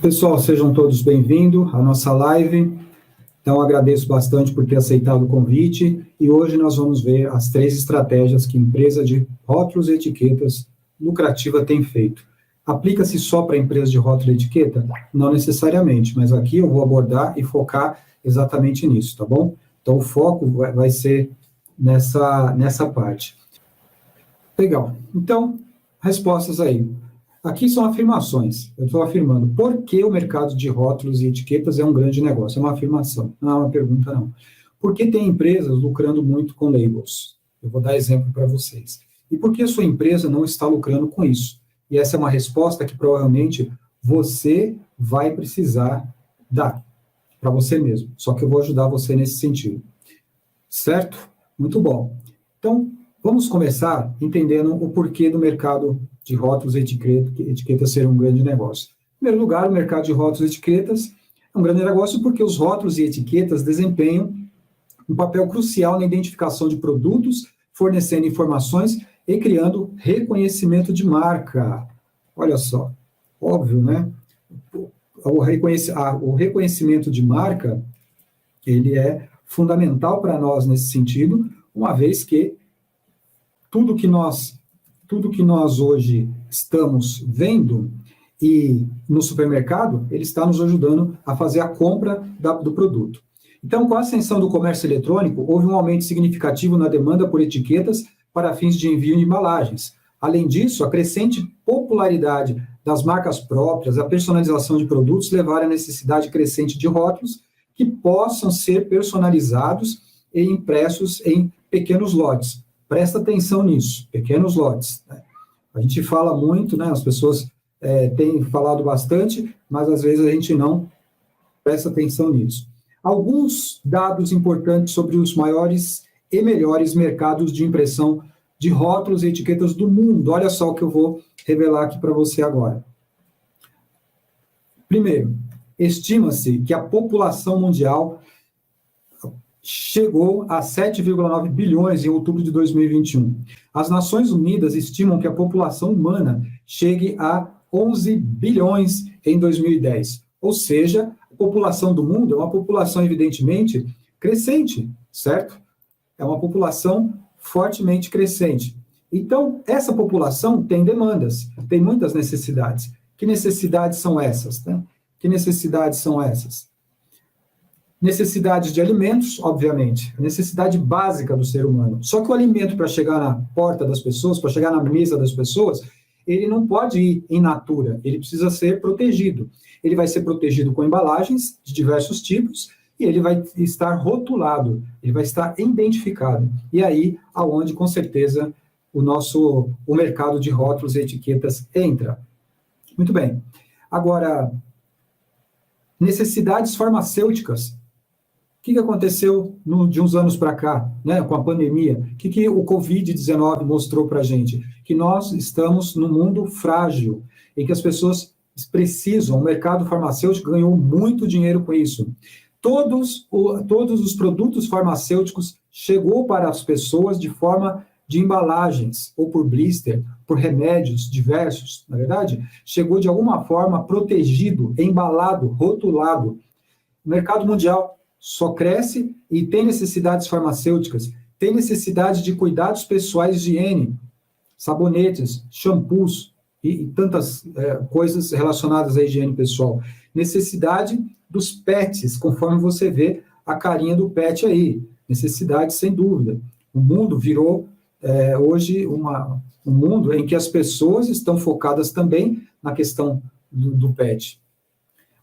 Pessoal, sejam todos bem-vindos à nossa live. Então, agradeço bastante por ter aceitado o convite e hoje nós vamos ver as 3 estratégias que a empresa de rótulos e etiquetas lucrativa tem feito. Aplica-se só para a empresa de rótulo e etiqueta? Não necessariamente, mas aqui eu vou abordar e focar exatamente nisso, tá bom? Então, o foco vai ser nessa parte. Legal. Então, respostas aí. Aqui são afirmações. Eu estou afirmando por que o mercado de rótulos e etiquetas é um grande negócio. É uma afirmação, não é uma pergunta, não. Por que tem empresas lucrando muito com labels? Eu vou dar exemplo para vocês. E por que a sua empresa não está lucrando com isso? E essa é uma resposta que provavelmente você vai precisar dar para você mesmo. Só que eu vou ajudar você nesse sentido. Certo? Muito bom. Então, vamos começar entendendo o porquê do mercado de rótulos e etiquetas ser um grande negócio. Em primeiro lugar, o mercado de rótulos e etiquetas é um grande negócio porque os rótulos e etiquetas desempenham um papel crucial na identificação de produtos, fornecendo informações e criando reconhecimento de marca. Olha só, óbvio, né? O reconhecimento de marca, ele é fundamental para nós nesse sentido, uma vez que tudo que nós hoje estamos vendo e no supermercado, ele está nos ajudando a fazer a compra do produto. Então, com a ascensão do comércio eletrônico, houve um aumento significativo na demanda por etiquetas para fins de envio de embalagens. Além disso, a crescente popularidade das marcas próprias, a personalização de produtos levaram à necessidade crescente de rótulos que possam ser personalizados e impressos em pequenos lotes. Presta atenção nisso, pequenos lotes. Né? A gente fala muito, né? As pessoas têm falado bastante, mas às vezes a gente não presta atenção nisso. Alguns dados importantes sobre os maiores e melhores mercados de impressão de rótulos e etiquetas do mundo. Olha só o que eu vou revelar aqui para você agora. Primeiro, estima-se que a população mundial chegou a 7,9 bilhões em outubro de 2021. As Nações Unidas estimam que a população humana chegue a 11 bilhões em 2010. Ou seja, a população do mundo é uma população, evidentemente, crescente, certo? É uma população fortemente crescente. Então, essa população tem demandas, tem muitas necessidades. Que necessidades são essas? Né? Que necessidades são essas? Necessidades de alimentos, obviamente, a necessidade básica do ser humano. Só que o alimento, para chegar na porta das pessoas, para chegar na mesa das pessoas, ele não pode ir in natura, ele precisa ser protegido. Ele vai ser protegido com embalagens de diversos tipos e ele vai estar rotulado, ele vai estar identificado. E aí, aonde, com certeza, o mercado de rótulos e etiquetas entra. Muito bem. Agora, necessidades farmacêuticas. O que aconteceu de uns anos para cá, né, com a pandemia? O que o Covid-19 mostrou para a gente? Que nós estamos num mundo frágil, em que as pessoas precisam, o mercado farmacêutico ganhou muito dinheiro com isso. Todos os produtos farmacêuticos chegou para as pessoas de forma de embalagens, ou por blister, por remédios diversos, na verdade, chegou de alguma forma protegido, embalado, rotulado. O mercado mundial só cresce e tem necessidades farmacêuticas, tem necessidade de cuidados pessoais de higiene, sabonetes, shampoos e tantas coisas relacionadas à higiene pessoal. Necessidade dos pets, conforme você vê a carinha do pet aí. Necessidade, sem dúvida. O mundo virou hoje um mundo em que as pessoas estão focadas também na questão do pet.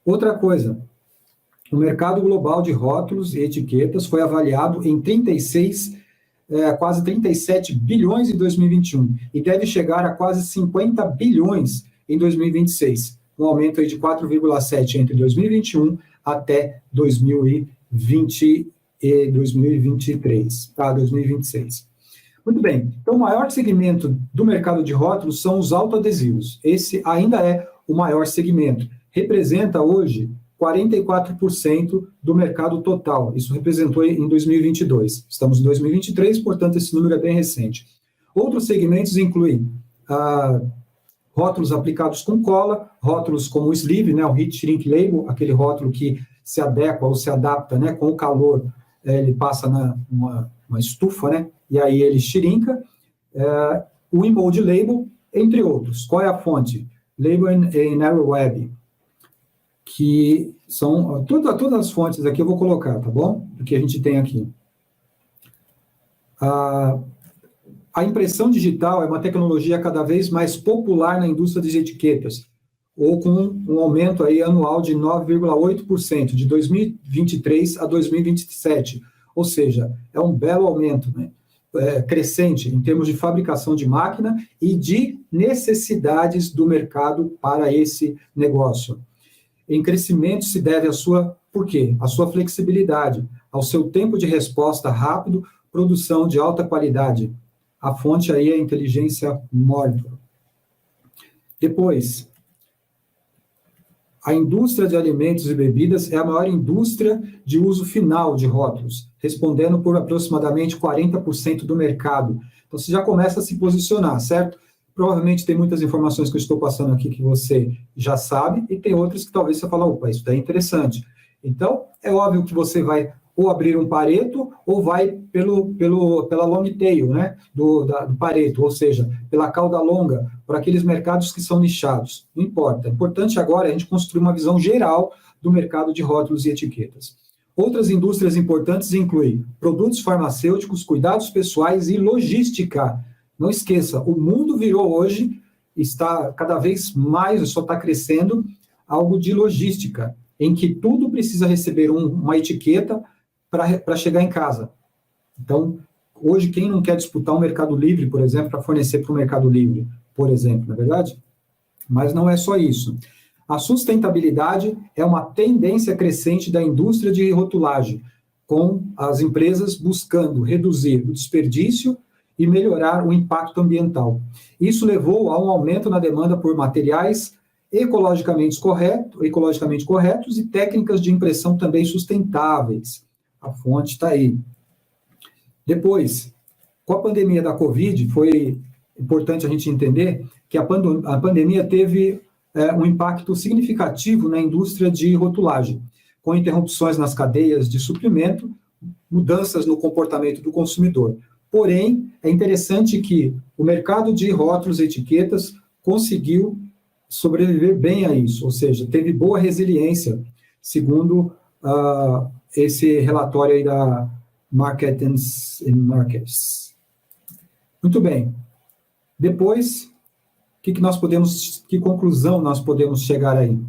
Outra coisa, o mercado global de rótulos e etiquetas foi avaliado em quase 37 bilhões em 2021 e deve chegar a quase 50 bilhões em 2026, um aumento aí de 4,7% entre 2021 até 2020 e 2023, 2026. Muito bem, então o maior segmento do mercado de rótulos são os autoadesivos. Esse ainda é o maior segmento, representa hoje 44% do mercado total. Isso representou em 2022. Estamos em 2023, portanto, esse número é bem recente. Outros segmentos incluem rótulos aplicados com cola, rótulos como o sleeve, né, o heat shrink label, aquele rótulo que se adequa ou se adapta, né, com o calor, ele passa uma estufa, né, e aí ele shrinka, o emoji label, entre outros. Qual é a fonte? Label in Aeroweb, que são todas as fontes aqui eu vou colocar, tá bom? O que a gente tem aqui. A impressão digital é uma tecnologia cada vez mais popular na indústria das etiquetas, ou com um aumento aí anual de 9,8% de 2023 a 2027. Ou seja, é um belo aumento, né? Crescente em termos de fabricação de máquina e de necessidades do mercado para esse negócio. Em crescimento se deve à sua, por quê? A sua flexibilidade, ao seu tempo de resposta rápido, produção de alta qualidade. A fonte aí é a inteligência Mordor. Depois, a indústria de alimentos e bebidas é a maior indústria de uso final de rótulos, respondendo por aproximadamente 40% do mercado. Então, você já começa a se posicionar, certo? Provavelmente tem muitas informações que eu estou passando aqui que você já sabe, e tem outras que talvez você fale, opa, isso daí é interessante. Então, é óbvio que você vai ou abrir um Pareto, ou vai pela long tail, né, do Pareto, ou seja, pela cauda longa, para aqueles mercados que são nichados. Não importa. O importante agora é a gente construir uma visão geral do mercado de rótulos e etiquetas. Outras indústrias importantes incluem produtos farmacêuticos, cuidados pessoais e logística. Não esqueça, o mundo virou hoje, está cada vez mais, só está crescendo, algo de logística, em que tudo precisa receber uma etiqueta para chegar em casa. Então, hoje, quem não quer disputar um Mercado Livre, por exemplo, para fornecer para o Mercado Livre, por exemplo, não é verdade? Mas não é só isso. A sustentabilidade é uma tendência crescente da indústria de rotulagem, com as empresas buscando reduzir o desperdício e melhorar o impacto ambiental. Isso levou a um aumento na demanda por materiais ecologicamente corretos e técnicas de impressão também sustentáveis. A fonte está aí. Depois, com a pandemia da Covid, foi importante a gente entender que a pandemia teve um impacto significativo na indústria de rotulagem, com interrupções nas cadeias de suprimento, mudanças no comportamento do consumidor. Porém, é interessante que o mercado de rótulos e etiquetas conseguiu sobreviver bem a isso, ou seja, teve boa resiliência, segundo esse relatório aí da Market and Markets. Muito bem. Depois, que conclusão nós podemos chegar aí?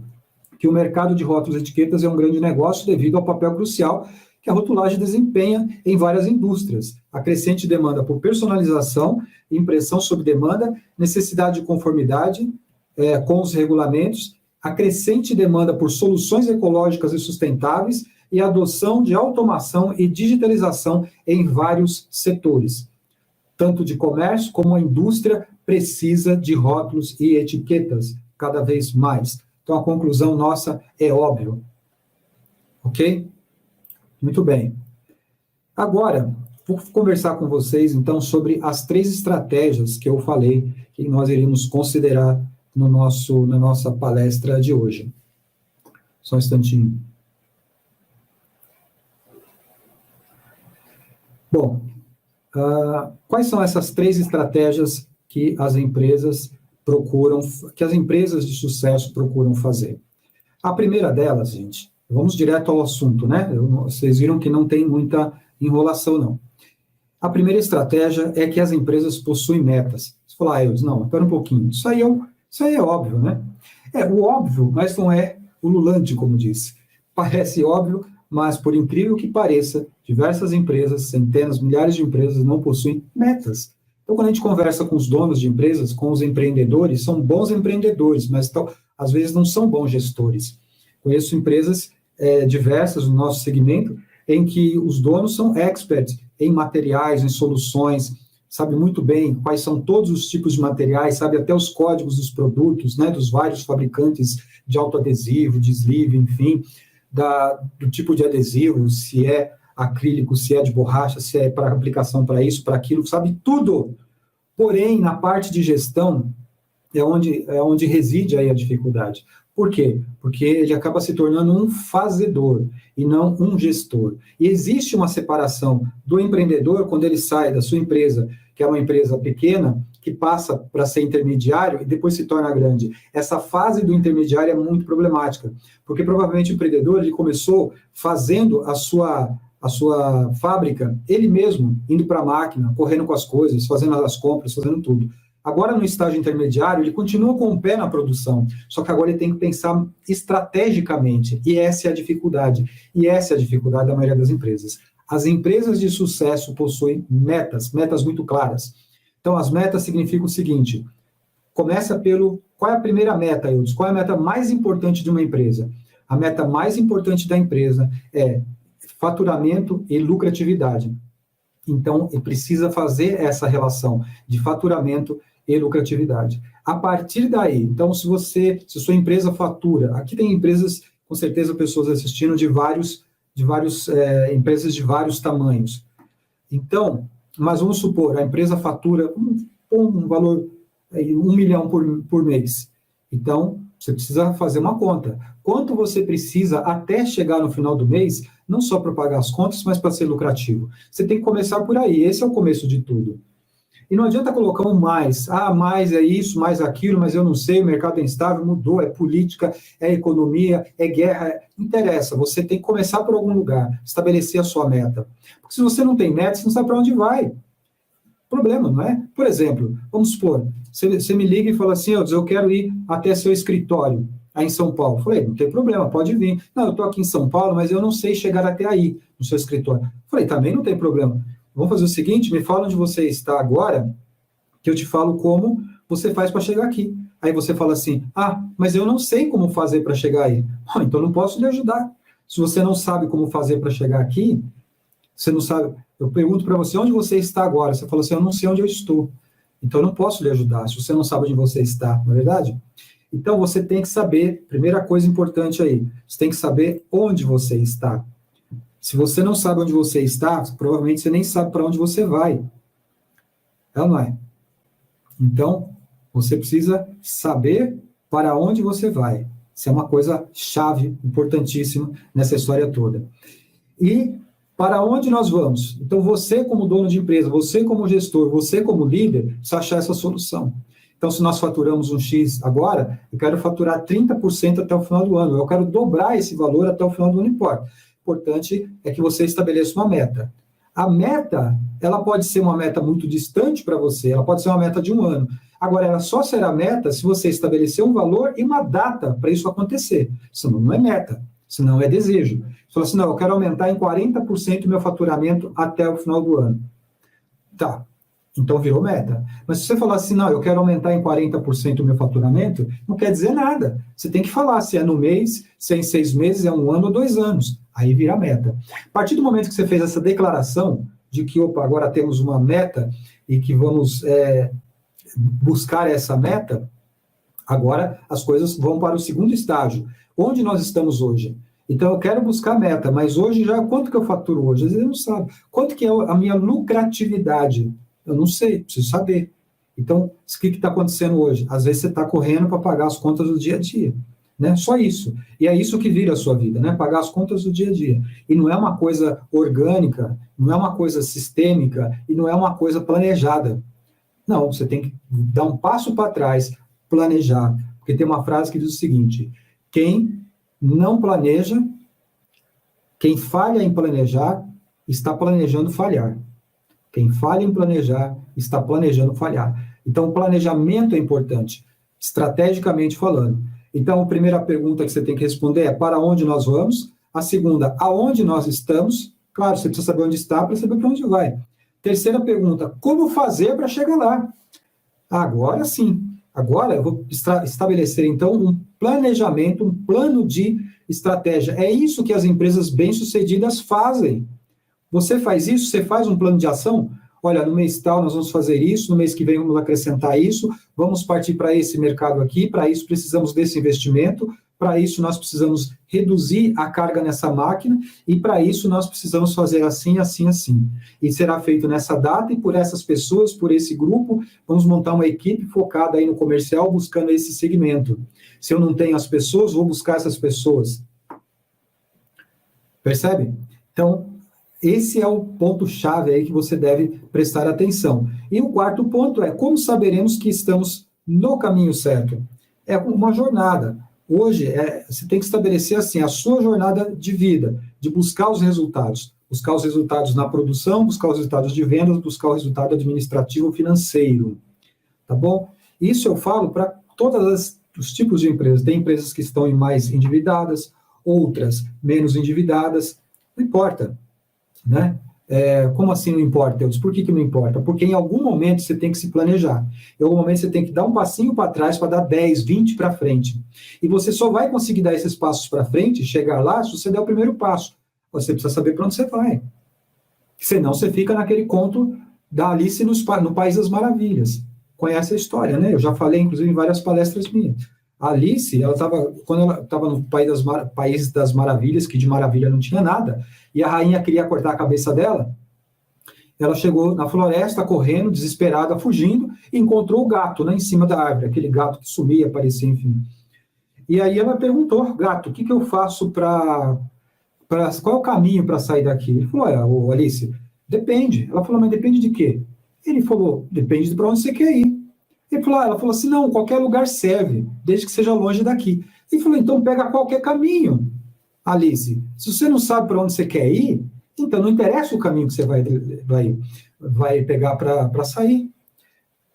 Que o mercado de rótulos e etiquetas é um grande negócio devido ao papel crucial que a rotulagem desempenha em várias indústrias. A crescente demanda por personalização, impressão sob demanda, necessidade de conformidade com os regulamentos, a crescente demanda por soluções ecológicas e sustentáveis e a adoção de automação e digitalização em vários setores. Tanto de comércio como a indústria precisa de rótulos e etiquetas cada vez mais. Então, a conclusão nossa é óbvia. Ok? Muito bem. Agora, vou conversar com vocês, então, sobre as 3 estratégias que eu falei que nós iríamos considerar na nossa palestra de hoje. Só um instantinho. Bom, quais são essas 3 estratégias que as empresas de sucesso procuram fazer? A primeira delas, gente, vamos direto ao assunto, né? Vocês viram que não tem muita enrolação, não. A primeira estratégia é que as empresas possuem metas. Você fala, não, espera um pouquinho. Isso aí é óbvio, né? É o óbvio, mas não é ululante, como disse. Parece óbvio, mas por incrível que pareça, diversas empresas, centenas, milhares de empresas não possuem metas. Então, quando a gente conversa com os donos de empresas, com os empreendedores, são bons empreendedores, mas às vezes não são bons gestores. Conheço empresas diversas no nosso segmento, em que os donos são experts em materiais, em soluções, sabe muito bem quais são todos os tipos de materiais, sabe até os códigos dos produtos, né, dos vários fabricantes de autoadesivo, de sleeve, enfim, do tipo de adesivo, se é acrílico, se é de borracha, se é para aplicação para isso, para aquilo, sabe tudo. Porém, na parte de gestão, é onde reside aí a dificuldade. Por quê? Porque ele acaba se tornando um fazedor e não um gestor. E existe uma separação do empreendedor quando ele sai da sua empresa, que é uma empresa pequena, que passa para ser intermediário e depois se torna grande. Essa fase do intermediário é muito problemática, porque provavelmente o empreendedor ele começou fazendo a sua fábrica, ele mesmo, indo para a máquina, correndo com as coisas, fazendo as compras, fazendo tudo. Agora, no estágio intermediário, ele continua com o pé na produção, só que agora ele tem que pensar estrategicamente, e essa é a dificuldade. E essa é a dificuldade da maioria das empresas. As empresas de sucesso possuem metas muito claras. Então, as metas significam o seguinte, começa qual é a primeira meta, Eudes? Qual é a meta mais importante de uma empresa? A meta mais importante da empresa é faturamento e lucratividade. Então, ele precisa fazer essa relação de faturamento e lucratividade. A partir daí, então, se sua empresa fatura, aqui tem empresas, com certeza, pessoas assistindo de vários empresas de vários tamanhos. Então, mas vamos supor, a empresa fatura um valor, 1 milhão por mês. Então, você precisa fazer uma conta. Quanto você precisa até chegar no final do mês, não só para pagar as contas, mas para ser lucrativo. Você tem que começar por aí, esse é o começo de tudo. E não adianta colocar um mais, mais é isso, mais aquilo, mas eu não sei, o mercado é instável, mudou, é política, é economia, é guerra, não interessa, você tem que começar por algum lugar, estabelecer a sua meta. Porque se você não tem meta, você não sabe para onde vai. Problema, não é? Por exemplo, vamos supor, você me liga e fala assim, eu quero ir até seu escritório, aí em São Paulo. Falei, não tem problema, pode vir. Não, eu estou aqui em São Paulo, mas eu não sei chegar até aí, no seu escritório. Falei, também não tem problema. Vamos fazer o seguinte, me fala onde você está agora, que eu te falo como você faz para chegar aqui. Aí você fala assim, mas eu não sei como fazer para chegar aí. Então não posso lhe ajudar. Se você não sabe como fazer para chegar aqui, você não sabe... Eu pergunto para você onde você está agora. Você fala assim, eu não sei onde eu estou. Então eu não posso lhe ajudar, se você não sabe onde você está, não é verdade? Então você tem que saber, primeira coisa importante aí, você tem que saber onde você está. Se você não sabe onde você está, provavelmente você nem sabe para onde você vai. É ou não é? Então, você precisa saber para onde você vai. Isso é uma coisa chave, importantíssima nessa história toda. E para onde nós vamos? Então, você como dono de empresa, você como gestor, você como líder, precisa achar essa solução. Então, se nós faturamos um X agora, eu quero faturar 30% até o final do ano. Eu quero dobrar esse valor até o final do ano, não importa. O importante é que você estabeleça uma meta. A meta, ela pode ser uma meta muito distante para você, ela pode ser uma meta de um ano. Agora, ela só será meta se você estabelecer um valor e uma data para isso acontecer. Senão não é meta, senão é desejo. Você fala assim, não, eu quero aumentar em 40% o meu faturamento até o final do ano. Tá, então virou meta. Mas se você falar assim, não, eu quero aumentar em 40% o meu faturamento, não quer dizer nada. Você tem que falar se é no mês, se é em 6 meses, é 1 ano ou 2 anos. Aí vira meta. A partir do momento que você fez essa declaração de que, agora temos uma meta e que vamos buscar essa meta, agora as coisas vão para o segundo estágio. Onde nós estamos hoje? Então, eu quero buscar meta, mas hoje já, quanto que eu faturo hoje? Às vezes eu não sabe. Quanto que é a minha lucratividade? Eu não sei, preciso saber. Então, o que está acontecendo hoje? Às vezes você está correndo para pagar as contas do dia a dia. Né? Só isso. E é isso que vira a sua vida, né? Pagar as contas do dia a dia. E não é uma coisa orgânica, não é uma coisa sistêmica, e não é uma coisa planejada. Não, você tem que dar um passo para trás, planejar. Porque tem uma frase que diz o seguinte, quem não planeja, quem falha em planejar, está planejando falhar. Quem falha em planejar, está planejando falhar. Então, o planejamento é importante, estrategicamente falando. Então, a primeira pergunta que você tem que responder é para onde nós vamos? A segunda, aonde nós estamos? Claro, você precisa saber onde está para saber para onde vai. Terceira pergunta, como fazer para chegar lá? Agora sim. Agora eu vou estabelecer, então, um planejamento, um plano de estratégia. É isso que as empresas bem-sucedidas fazem. Você faz isso? Você faz um plano de ação? olha, no mês tal nós vamos fazer isso, no mês que vem vamos acrescentar isso, vamos partir para esse mercado aqui, para isso precisamos desse investimento, para isso nós precisamos reduzir a carga nessa máquina, e para isso nós precisamos fazer assim, assim, assim. E será feito nessa data e por essas pessoas, por esse grupo, vamos montar uma equipe focada aí no comercial, buscando esse segmento. Se eu não tenho as pessoas, vou buscar essas pessoas. Percebe? Então, esse é o ponto-chave aí que você deve prestar atenção. E o quarto ponto é, como saberemos que estamos no caminho certo? É uma jornada. Hoje, você tem que estabelecer assim, a sua jornada de vida, de buscar os resultados. Buscar os resultados na produção, buscar os resultados de vendas, buscar o resultado administrativo financeiro. Tá bom? Isso eu falo para todos os tipos de empresas. Tem empresas que estão mais endividadas, outras menos endividadas. Não importa. Né? Como assim não importa? Eu disse, por que não importa? Porque em algum momento você tem que se planejar. Em algum momento você tem que dar um passinho para trás para dar 10, 20 para frente. E você só vai conseguir dar esses passos para frente, chegar lá, se você der o primeiro passo. Você precisa saber para onde você vai. Senão você fica naquele conto da Alice no País das Maravilhas. Conhece a história, né? Eu já falei, inclusive, em várias palestras minhas. A Alice, quando ela estava no País das Maravilhas, que de maravilha não tinha nada, e a rainha queria cortar a cabeça dela, ela chegou na floresta, correndo, desesperada, fugindo, e encontrou o gato, né, em cima da árvore, aquele gato que sumia, aparecia, enfim. E aí ela perguntou, gato, o que eu faço qual é o caminho para sair daqui? Ele falou, Alice, depende. Ela falou, mas depende de quê? Ele falou, depende de para onde você quer ir. Ela falou assim, não, qualquer lugar serve, desde que seja longe daqui. Ele falou, então pega qualquer caminho, Alice. Se você não sabe para onde você quer ir, então não interessa o caminho que você vai pegar para sair.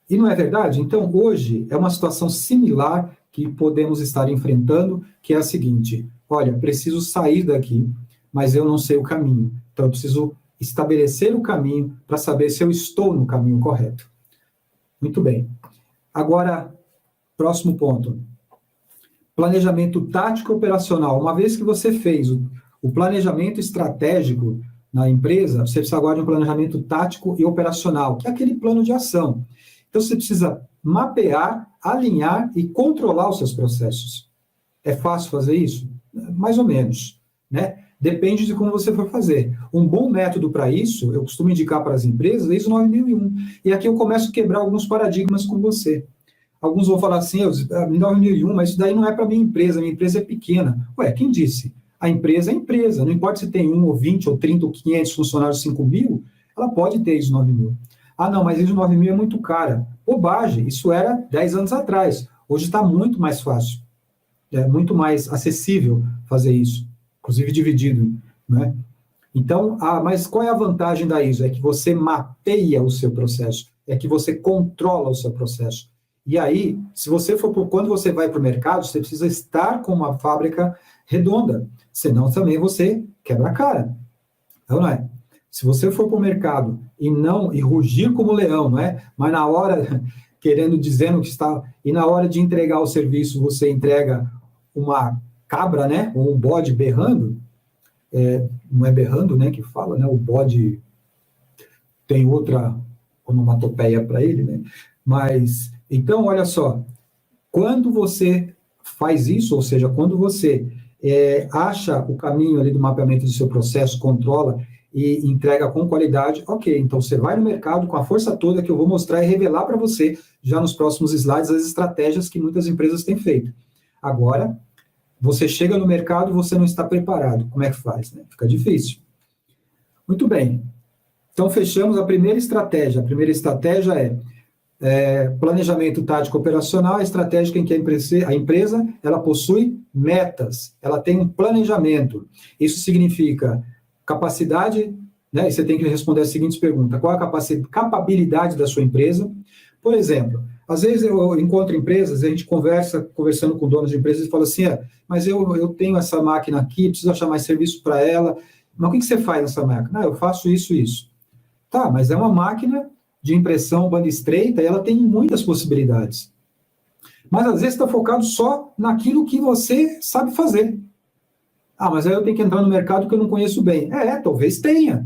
E não é verdade? Então, hoje, é uma situação similar que podemos estar enfrentando, que é a seguinte, olha, preciso sair daqui, mas eu não sei o caminho. Então, eu preciso estabelecer o caminho para saber se eu estou no caminho correto. Muito bem. Agora, próximo ponto. Planejamento tático e operacional. Uma vez que você fez o planejamento estratégico na empresa, você precisa agora de um planejamento tático e operacional, que é aquele plano de ação. Então, você precisa mapear, alinhar e controlar os seus processos. É fácil fazer isso? Mais ou menos, né? Depende de como você for fazer. Um bom método para isso, eu costumo indicar para as empresas, é ISO 9001. E aqui eu começo a quebrar alguns paradigmas com você. Alguns vão falar assim, 9001, mas isso daí não é para a minha empresa é pequena. Ué, quem disse? A empresa é empresa, não importa se tem 1 ou 20 ou 30 ou 500 funcionários, 5.000, ela pode ter ISO 9000. Ah, não, mas ISO 9000 é muito cara. Bobagem, isso era 10 anos atrás. Hoje está muito mais fácil. É muito mais acessível fazer isso, inclusive dividido, né? Então, mas qual é a vantagem da ISO? É que você mapeia o seu processo, é que você controla o seu processo. E aí, quando você vai para o mercado, você precisa estar com uma fábrica redonda, senão também você quebra a cara. Então, não é? Se você for para o mercado e rugir como leão, não é? Mas na hora, dizendo que está, e na hora de entregar o serviço, você entrega uma cabra, né? Ou um bode berrando, não é berrando, né? Que fala, né? O bode tem outra onomatopeia para ele, né? Mas, então, olha só, quando você faz isso, ou seja, quando você acha o caminho ali do mapeamento do seu processo, controla e entrega com qualidade, ok, então você vai no mercado com a força toda que eu vou mostrar e revelar para você, já nos próximos slides, as estratégias que muitas empresas têm feito. Agora, você chega no mercado e você não está preparado. Como é que faz? Né? Fica difícil. Muito bem. Então, fechamos a primeira estratégia. A primeira estratégia é planejamento tático operacional, estratégica em que a empresa ela possui metas, ela tem um planejamento. Isso significa capacidade, né? E você tem que responder as seguintes perguntas. Qual a capabilidade da sua empresa? Por exemplo, às vezes eu encontro empresas, a gente conversando com donos de empresas e fala assim, mas eu tenho essa máquina aqui, preciso achar mais serviço para ela. Mas o que você faz nessa máquina? Eu faço isso e isso. Tá, mas é uma máquina de impressão banda estreita e ela tem muitas possibilidades. Mas às vezes está focado só naquilo que você sabe fazer. Ah, mas aí eu tenho que entrar no mercado que eu não conheço bem. Talvez tenha.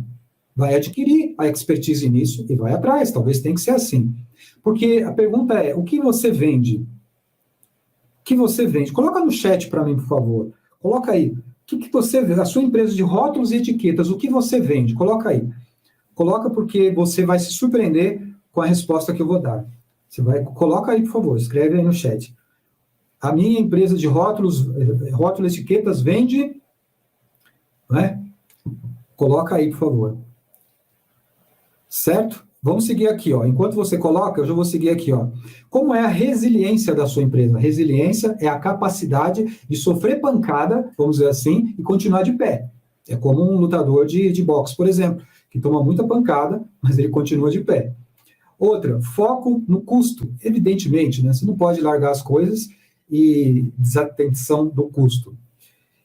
vai adquirir a expertise nisso e vai atrás, talvez tenha que ser assim. Porque a pergunta é, o que você vende? O que você vende? Coloca no chat para mim, por favor. Coloca aí. O que você vende? A sua empresa de rótulos e etiquetas, o que você vende? Coloca aí. Coloca porque você vai se surpreender com a resposta que eu vou dar. Coloca aí, por favor, escreve aí no chat. A minha empresa de rótulos e etiquetas vende, né? Coloca aí, por favor. Certo? Vamos seguir aqui, ó. Enquanto você coloca, eu já vou seguir aqui, ó. Como é a resiliência da sua empresa? Resiliência é a capacidade de sofrer pancada, vamos dizer assim, e continuar de pé. É como um lutador de boxe, por exemplo, que toma muita pancada, mas ele continua de pé. Outra, foco no custo. Evidentemente, né? Você não pode largar as coisas e desatenção do custo.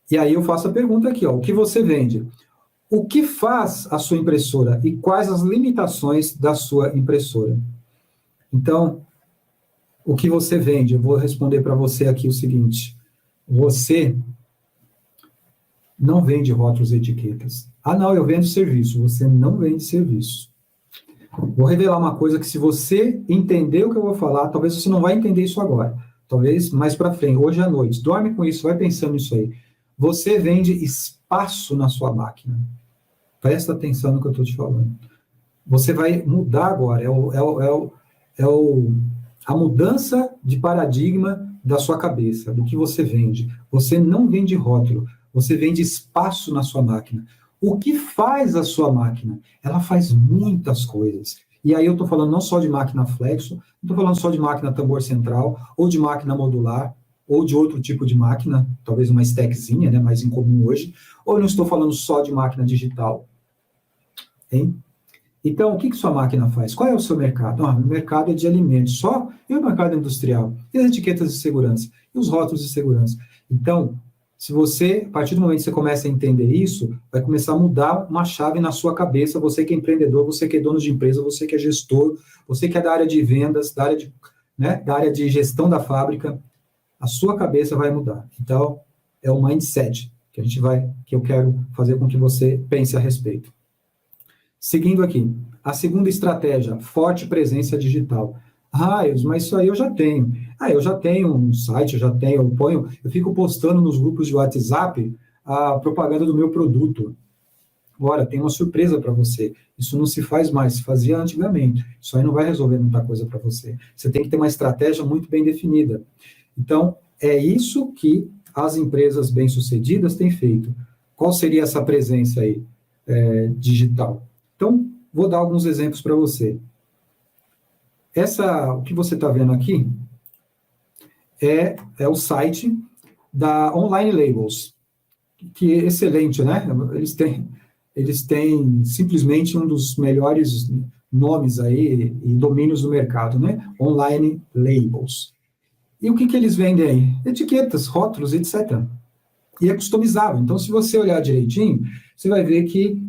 E aí eu faço a pergunta aqui, ó. O que você vende? O que faz a sua impressora e quais as limitações da sua impressora? Então, o que você vende? Eu vou responder para você aqui o seguinte. Você não vende rótulos e etiquetas. Ah, não, eu vendo serviço. Você não vende serviço. Vou revelar uma coisa que se você entender o que eu vou falar, talvez você não vai entender isso agora. Talvez mais para frente, hoje à noite. Dorme com isso, vai pensando nisso aí. Você vende espaço na sua máquina. Presta atenção no que eu estou te falando. Você vai mudar agora. A mudança de paradigma da sua cabeça, do que você vende. Você não vende rótulo, você vende espaço na sua máquina. O que faz a sua máquina? Ela faz muitas coisas. E aí eu estou falando não só de máquina flexo, não estou falando só de máquina tambor central, ou de máquina modular, ou de outro tipo de máquina, talvez uma stackzinha, né, mais incomum hoje, ou não estou falando só de máquina digital. Hein? Então, o que sua máquina faz? Qual é o seu mercado? O mercado é de alimentos só, e o mercado industrial? E as etiquetas de segurança? E os rótulos de segurança? Então, se você, a partir do momento que você começa a entender isso, vai começar a mudar uma chave na sua cabeça, você que é empreendedor, você que é dono de empresa, você que é gestor, você que é da área de vendas, da área de gestão da fábrica, a sua cabeça vai mudar. Então, é o mindset que eu quero fazer com que você pense a respeito. Seguindo aqui, a segunda estratégia, forte presença digital. Mas isso aí eu já tenho. Eu já tenho um site, eu fico postando nos grupos de WhatsApp a propaganda do meu produto. Agora, tem uma surpresa para você. Isso não se faz mais, se fazia antigamente. Isso aí não vai resolver muita coisa para você. Você tem que ter uma estratégia muito bem definida. Então, é isso que as empresas bem-sucedidas têm feito. Qual seria essa presença aí digital? Então, vou dar alguns exemplos para você. O que você está vendo aqui é o site da Online Labels, que é excelente, né? Eles têm simplesmente um dos melhores nomes aí e domínios do mercado, né? Online Labels. E o que eles vendem aí? Etiquetas, rótulos, etc. E é customizável. Então, se você olhar direitinho, você vai ver que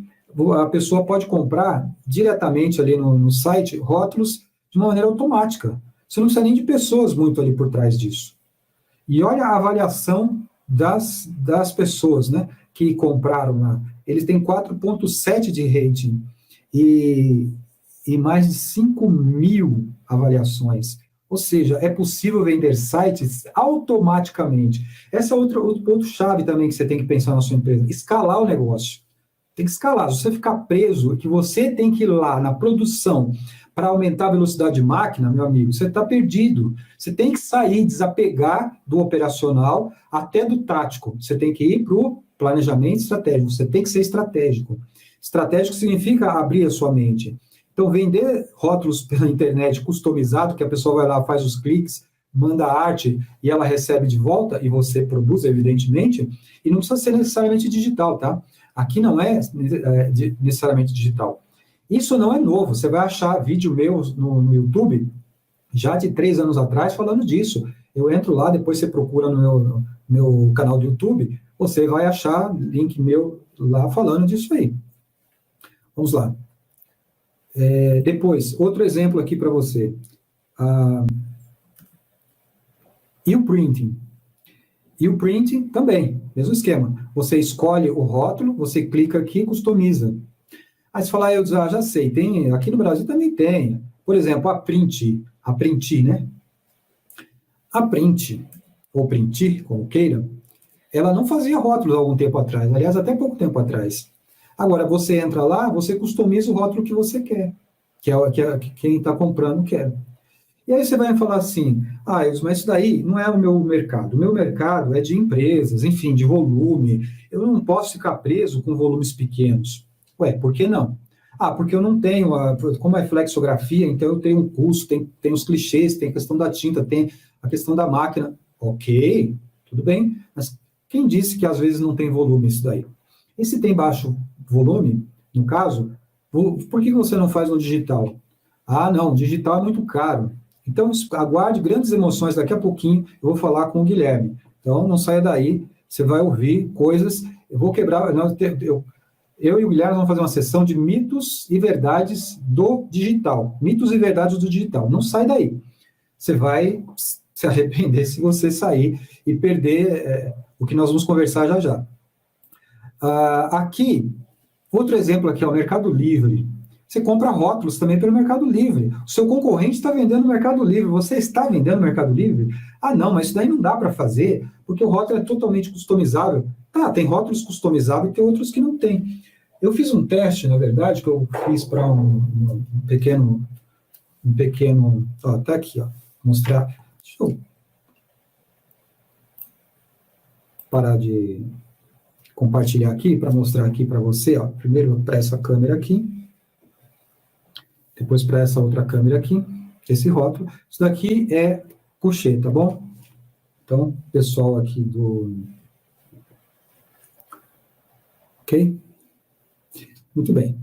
a pessoa pode comprar diretamente ali no site rótulos de uma maneira automática. Você não precisa nem de pessoas muito ali por trás disso. E olha a avaliação das pessoas, né, que compraram lá. Eles têm 4,7 de rating e mais de 5.000 avaliações. Ou seja, é possível vender sites automaticamente. Esse é outro ponto-chave também que você tem que pensar na sua empresa. Escalar o negócio. Tem que escalar. Se você ficar preso, que você tem que ir lá na produção para aumentar a velocidade de máquina, meu amigo, você está perdido. Você tem que sair, desapegar do operacional até do tático. Você tem que ir para o planejamento estratégico. Você tem que ser estratégico. Estratégico significa abrir a sua mente. Então, vender rótulos pela internet customizado, que a pessoa vai lá, faz os cliques, manda a arte e ela recebe de volta, e você produz, evidentemente, e não precisa ser necessariamente digital, tá? Aqui não é necessariamente digital. Isso não é novo. Você vai achar vídeo meu no YouTube, já de 3 anos atrás, falando disso. Eu entro lá, depois você procura no meu canal do YouTube, você vai achar link meu lá falando disso aí. Vamos lá. Depois, outro exemplo aqui para você. E o printing? E o printing também, mesmo esquema. Você escolhe o rótulo, você clica aqui e customiza. Aí você fala, já sei, tem, aqui no Brasil também tem. Por exemplo, a Print, né? A Print, ou Printi, como queira, ela não fazia rótulos há algum tempo atrás, aliás, até pouco tempo atrás. Agora, você entra lá, você customiza o rótulo que você quer, que quem está comprando quer. E aí você vai falar assim, mas isso daí não é o meu mercado. O meu mercado é de empresas, enfim, de volume. Eu não posso ficar preso com volumes pequenos. Ué, por que não? Porque eu não tenho, como é flexografia, então eu tenho um custo, tem os clichês, tem a questão da tinta, tem a questão da máquina. Ok, tudo bem, mas quem disse que às vezes não tem volume isso daí? E se tem baixo volume, no caso, por que você não faz no digital? Não, digital é muito caro. Então, aguarde grandes emoções. Daqui a pouquinho eu vou falar com o Guilherme. Então, não saia daí. Você vai ouvir coisas. Eu vou quebrar. Eu e o Guilherme vamos fazer uma sessão de mitos e verdades do digital. Mitos e verdades do digital. Não sai daí. Você vai se arrepender se você sair e perder o que nós vamos conversar já já. Aqui, outro exemplo aqui é o Mercado Livre. Você compra rótulos também pelo Mercado Livre. O seu concorrente está vendendo no Mercado Livre. Você está vendendo no Mercado Livre? Não, mas isso daí não dá para fazer, porque o rótulo é totalmente customizável. Tá, tem rótulos customizáveis e tem outros que não tem. Eu fiz um teste, na verdade, que eu fiz para um pequeno... tá aqui, ó. Mostrar... Deixa eu parar de compartilhar aqui para mostrar aqui para você, ó. Primeiro para essa câmera aqui, depois para essa outra câmera aqui, esse rótulo. Isso daqui é couchê, tá bom? Então, pessoal aqui do... Ok? Muito bem.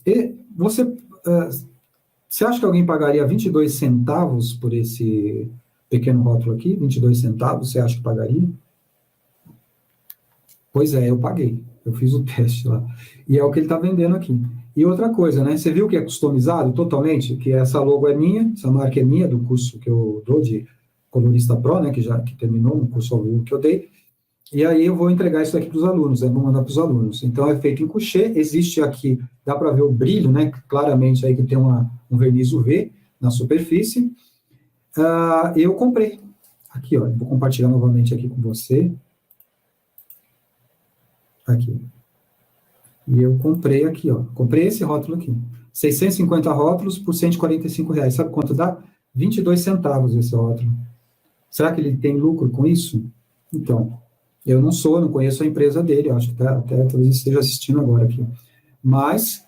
E você acha que alguém pagaria 22 centavos por esse pequeno rótulo aqui? 22 centavos, você acha que pagaria? Pois é, eu paguei. Eu fiz o teste lá. E é o que ele está vendendo aqui. E outra coisa, né? Você viu que é customizado totalmente? Que essa logo é minha, essa marca é minha, do curso que eu dou de colorista pro, né? Que terminou um curso ao vivo que eu dei. E aí eu vou entregar isso aqui para os alunos, vou mandar para os alunos. Então é feito em couchê, existe aqui, dá para ver o brilho, né? Claramente aí que tem um verniz UV na superfície. Eu comprei. Aqui, ó, vou compartilhar novamente aqui com você. Aqui. E eu comprei aqui, ó. Comprei esse rótulo aqui. 650 rótulos por R$145. Sabe quanto dá? 22 centavos esse rótulo. Será que ele tem lucro com isso? Então, eu não conheço a empresa dele, eu acho que até talvez esteja assistindo agora aqui. Mas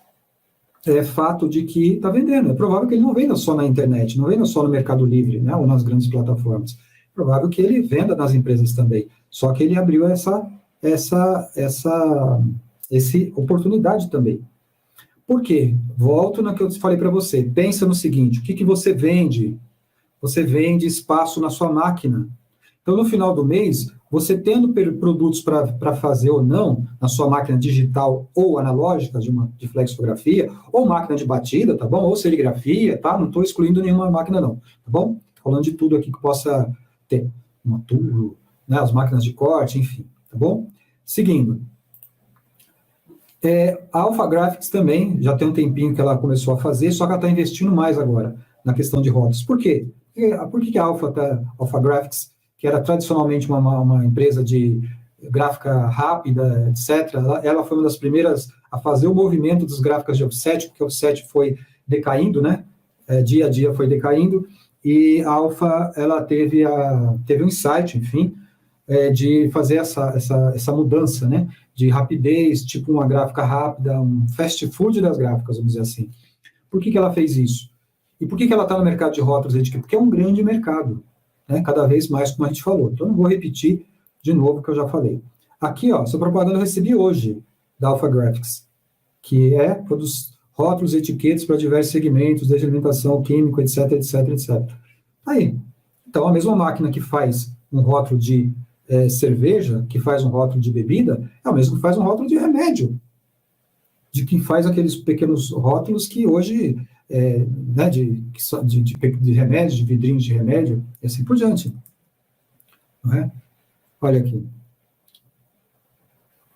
é fato de que está vendendo. É provável que ele não venda só na internet, não venda só no Mercado Livre, né, ou nas grandes plataformas. É provável que ele venda nas empresas também. Só que ele abriu essa oportunidade também. Por quê? Volto no que eu falei para você. Pensa no seguinte, o que você vende? Você vende espaço na sua máquina. Então, no final do mês, você tendo produtos para fazer ou não, na sua máquina digital ou analógica, de flexografia, ou máquina de batida, tá bom? Ou serigrafia, tá? Não estou excluindo nenhuma máquina, não, tá bom? Falando de tudo aqui que possa ter. Uma turbo, né? As máquinas de corte, enfim, tá bom? Seguindo. A Alpha Graphics também, já tem um tempinho que ela começou a fazer, só que ela está investindo mais agora na questão de rótulos. Por quê? Por que a Alpha Graphics, que era tradicionalmente uma empresa de gráfica rápida, etc., ela foi uma das primeiras a fazer o movimento das gráficas de offset, porque o offset foi decaindo, né? Dia a dia foi decaindo, e a Alpha, ela teve um insight, enfim, de fazer essa mudança, né? De rapidez, tipo uma gráfica rápida, um fast food das gráficas, vamos dizer assim. Por que ela fez isso? E por que ela está no mercado de rótulos? Porque é um grande mercado, né? Cada vez mais, como a gente falou. Então, não vou repetir de novo o que eu já falei. Aqui, ó, essa propaganda eu recebi hoje, da Alpha Graphics, que produz rótulos e etiquetas para diversos segmentos, desde alimentação, químico, etc, etc, etc. Aí, então, a mesma máquina que faz um rótulo de cerveja, que faz um rótulo de bebida, é o mesmo que faz um rótulo de remédio, de que faz aqueles pequenos rótulos que hoje, né, de remédio, de vidrinhos de remédio, e assim por diante. Não é? Olha aqui.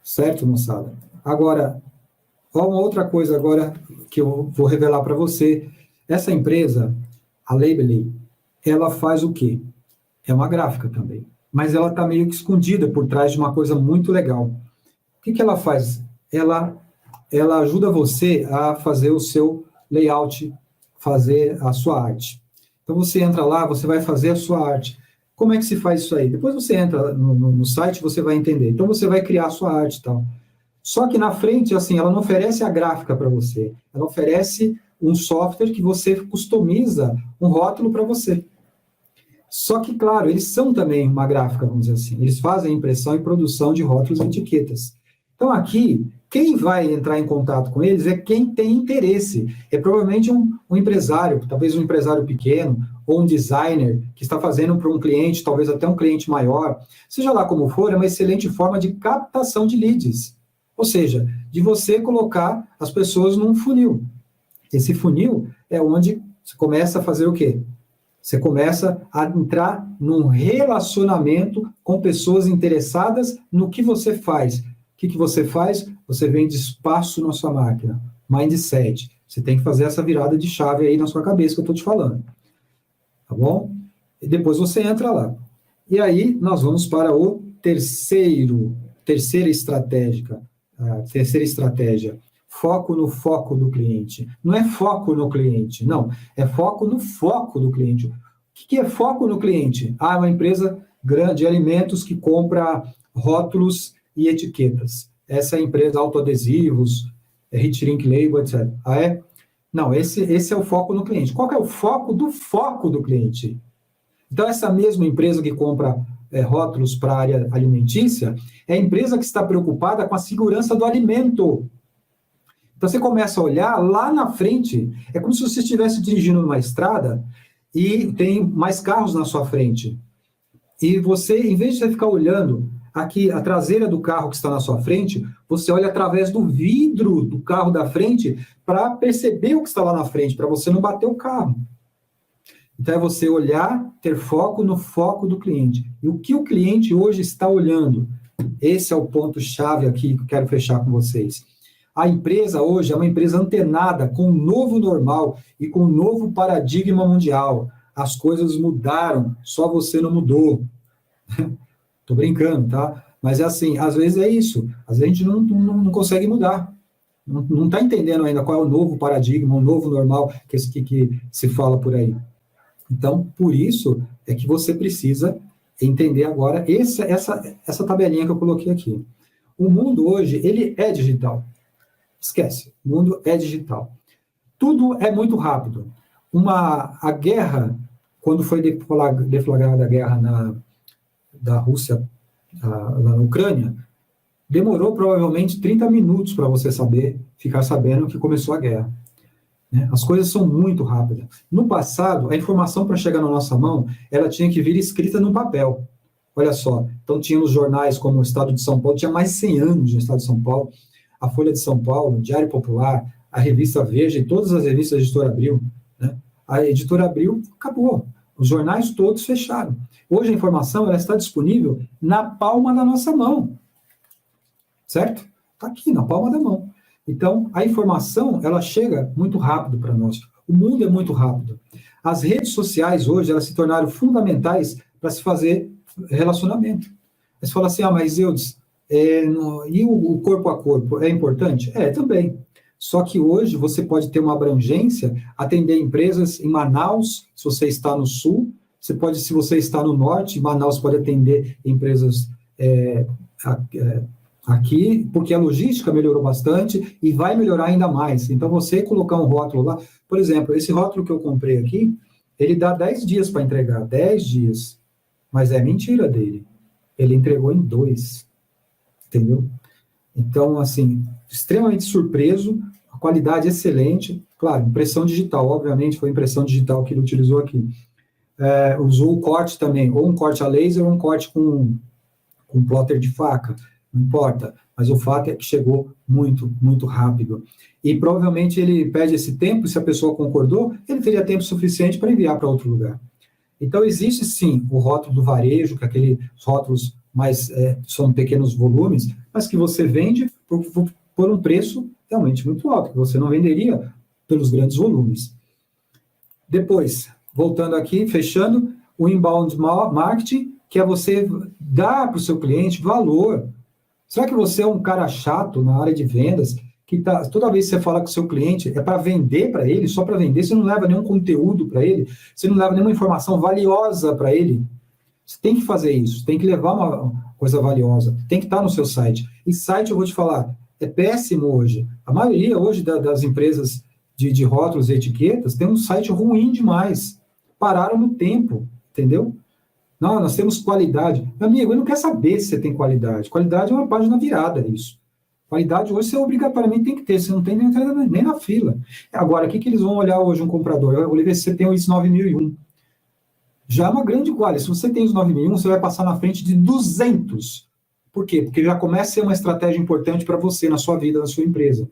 Certo, moçada? Agora, Ó, uma outra coisa agora que eu vou revelar para você. Essa empresa, a Labelly, ela faz o quê? É uma gráfica também. Mas ela está meio que escondida por trás de uma coisa muito legal. O que ela faz? Ela ajuda você a fazer o seu layout, fazer a sua arte. Então você entra lá, você vai fazer a sua arte. Como é que se faz isso aí? Depois você entra no site, você vai entender. Então você vai criar a sua arte e tal. Só que na frente, assim, ela não oferece a gráfica para você. Ela oferece um software que você customiza um rótulo para você. Só que, claro, eles são também uma gráfica, vamos dizer assim. Eles fazem impressão e produção de rótulos e etiquetas. Então, aqui, quem vai entrar em contato com eles é quem tem interesse. É provavelmente um empresário, talvez um empresário pequeno, ou um designer que está fazendo para um cliente, talvez até um cliente maior. Seja lá como for, é uma excelente forma de captação de leads. Ou seja, de você colocar as pessoas num funil. Esse funil é onde você começa a fazer o quê? Você começa a entrar num relacionamento com pessoas interessadas no que você faz. O que você faz? Você vende espaço na sua máquina. Mindset. Você tem que fazer essa virada de chave aí na sua cabeça que eu estou te falando. Tá bom? E depois você entra lá. E aí nós vamos para o terceira estratégia. A terceira estratégia. Foco no foco do cliente. Não é foco no cliente, não. É foco no foco do cliente. O que é foco no cliente? Ah, é uma empresa grande de alimentos que compra rótulos e etiquetas. Essa é a empresa autoadesivos, Heat Shrink Label, etc. Ah, é? Não, esse é o foco no cliente. Qual que é o foco do cliente? Então, essa mesma empresa que compra rótulos para a área alimentícia é a empresa que está preocupada com a segurança do alimento. Então, você começa a olhar lá na frente, é como se você estivesse dirigindo numa estrada e tem mais carros na sua frente. E você, em vez de você ficar olhando aqui a traseira do carro que está na sua frente, você olha através do vidro do carro da frente para perceber o que está lá na frente, para você não bater o carro. Então, é você olhar, ter foco no foco do cliente. E o que o cliente hoje está olhando? Esse é o ponto-chave aqui que eu quero fechar com vocês. A empresa hoje é uma empresa antenada com o novo normal e com o novo paradigma mundial. As coisas mudaram, só você não mudou. Tô brincando, tá? Mas é assim, às vezes é isso. Às vezes a gente não consegue mudar. Não está entendendo ainda qual é o novo paradigma, o novo normal que se fala por aí. Então, por isso é que você precisa entender agora essa tabelinha que eu coloquei aqui. O mundo hoje, ele é digital. Esquece, o mundo é digital. Tudo é muito rápido. A guerra, quando foi deflagrada a guerra da Rússia lá na Ucrânia, demorou provavelmente 30 minutos para você ficar sabendo que começou a guerra. Né? As coisas são muito rápidas. No passado, a informação para chegar na nossa mão, ela tinha que vir escrita no papel. Olha só, então tinha os jornais como o Estado de São Paulo, tinha mais de 100 anos no Estado de São Paulo, a Folha de São Paulo, o Diário Popular, a Revista Veja e todas as revistas da Editora Abril. Né? A Editora Abril acabou. Os jornais todos fecharam. Hoje a informação ela está disponível na palma da nossa mão. Certo? Está aqui, na palma da mão. Então, a informação ela chega muito rápido para nós. O mundo é muito rápido. As redes sociais hoje elas se tornaram fundamentais para se fazer relacionamento. Você fala assim, mas Eudes, e o corpo a corpo é importante? É, também. Só que hoje você pode ter uma abrangência, atender empresas em Manaus, se você está no sul, se você está no norte, Manaus pode atender empresas aqui, porque a logística melhorou bastante e vai melhorar ainda mais. Então, você colocar um rótulo lá, por exemplo, esse rótulo que eu comprei aqui, ele dá 10 dias para entregar, 10 dias. Mas é mentira dele. Ele entregou em 2. Entendeu? Então, assim, extremamente surpreso, a qualidade excelente. Claro, impressão digital, obviamente, foi impressão digital que ele utilizou aqui. Usou o corte também, ou um corte a laser ou um corte com plotter de faca. Não importa, mas o fato é que chegou muito, muito rápido. E provavelmente ele pede esse tempo, se a pessoa concordou, ele teria tempo suficiente para enviar para outro lugar. Então, existe sim o rótulo do varejo, que é aqueles rótulos mais são pequenos volumes, mas que você vende por um preço realmente muito alto, que você não venderia pelos grandes volumes. Depois, voltando aqui, fechando, o inbound marketing, que é você dar para o seu cliente valor. Será que você é um cara chato na área de vendas, que toda vez que você fala com o seu cliente é para vender para ele, só para vender, você não leva nenhum conteúdo para ele, você não leva nenhuma informação valiosa para ele? Você tem que fazer isso, tem que levar uma coisa valiosa, tem que estar no seu site. E site, eu vou te falar, é péssimo hoje. A maioria hoje das empresas de rótulos e etiquetas tem um site ruim demais. Pararam no tempo, entendeu? Não, nós temos qualidade. Meu amigo, ele não quer saber se você tem qualidade. Qualidade é uma página virada, isso. Qualidade hoje você obrigatoriamente tem que ter, você não tem nem na fila. Agora, o que eles vão olhar hoje um comprador? Eu vou ver se você tem o ISO 9001. Já é uma grande qualidade. Se você tem os 9001, você vai passar na frente de 200. Por quê? Porque já começa a ser uma estratégia importante para você, na sua vida, na sua empresa.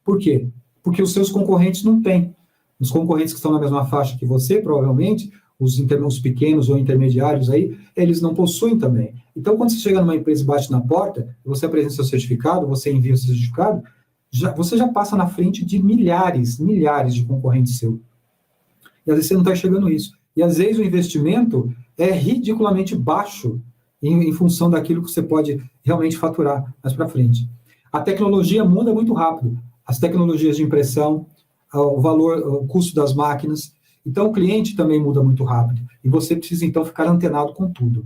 Por quê? Porque os seus concorrentes não têm. Os concorrentes que estão na mesma faixa que você, provavelmente, os pequenos ou intermediários aí, eles não possuem também. Então, quando você chega numa empresa e bate na porta, você apresenta seu certificado, você envia o seu certificado, você já passa na frente de milhares de concorrentes seus. E às vezes você não está enxergando isso. E às vezes o investimento é ridiculamente baixo em função daquilo que você pode realmente faturar mais para frente. A tecnologia muda muito rápido. As tecnologias de impressão, o valor, o custo das máquinas. Então o cliente também muda muito rápido. E você precisa então ficar antenado com tudo.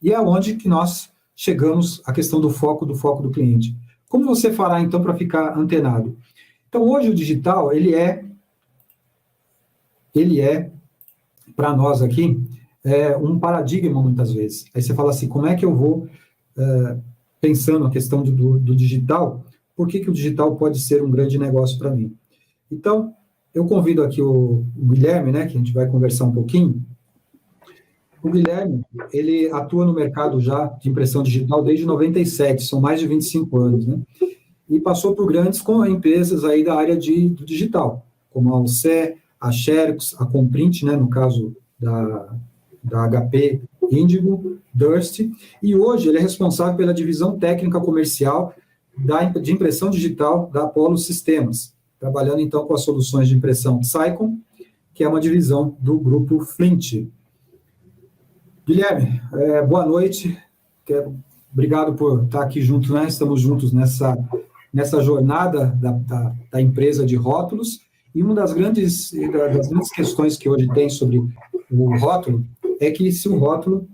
E é onde que nós chegamos à questão do foco do cliente. Como você fará então para ficar antenado? Então hoje o digital, ele é para nós aqui, um paradigma muitas vezes. Aí você fala assim, como é que eu vou, pensando a questão do digital, por que o digital pode ser um grande negócio para mim? Então, eu convido aqui o Guilherme, né, que a gente vai conversar um pouquinho. O Guilherme, ele atua no mercado já de impressão digital desde 97, são mais de 25 anos, né? E passou por grandes empresas aí da área do digital, como a Alcé, a Xerox, a Comprint, né, no caso da HP, Indigo, Durst, e hoje ele é responsável pela divisão técnica comercial de impressão digital da Apollo Sistemas, trabalhando então com as soluções de impressão Psycom, que é uma divisão do grupo Flint. Guilherme, boa noite, obrigado por estar aqui junto, né? Estamos juntos nessa jornada da empresa de rótulos, e uma das grandes questões que hoje tem sobre o rótulo é que se o rótulo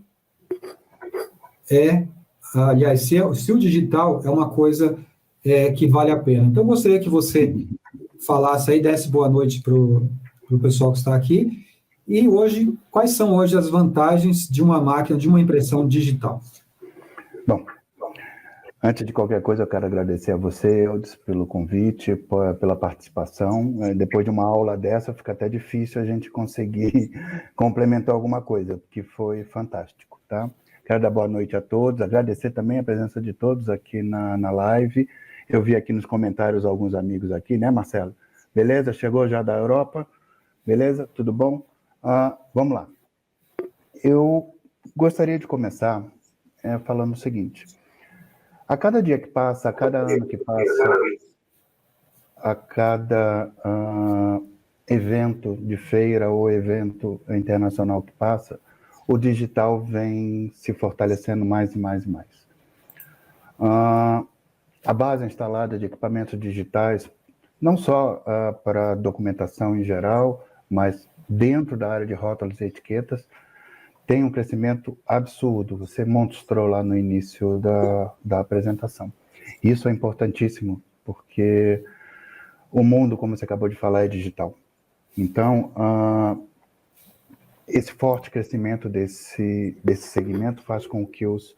aliás, se o digital é uma coisa que vale a pena. Então, eu gostaria que você falasse aí, desse boa noite para o pessoal que está aqui, e hoje, quais são hoje as vantagens de uma máquina, de uma impressão digital? Bom, antes de qualquer coisa, eu quero agradecer a você, Eudes, pelo convite, pela participação. Depois de uma aula dessa, fica até difícil a gente conseguir complementar alguma coisa, porque foi fantástico, tá? Quero dar boa noite a todos, agradecer também a presença de todos aqui na live. Eu vi aqui nos comentários alguns amigos aqui, né, Marcelo? Beleza? Chegou já da Europa? Beleza? Tudo bom? Vamos lá. Eu gostaria de começar falando o seguinte. A cada dia que passa, a cada ano que passa, a cada evento de feira ou evento internacional que passa, o digital vem se fortalecendo mais e mais e mais. A base instalada de equipamentos digitais, não só para documentação em geral, mas dentro da área de rótulos e etiquetas, tem um crescimento absurdo. Você mostrou lá no início da apresentação. Isso é importantíssimo, porque o mundo, como você acabou de falar, é digital. Então, esse forte crescimento desse segmento faz com que os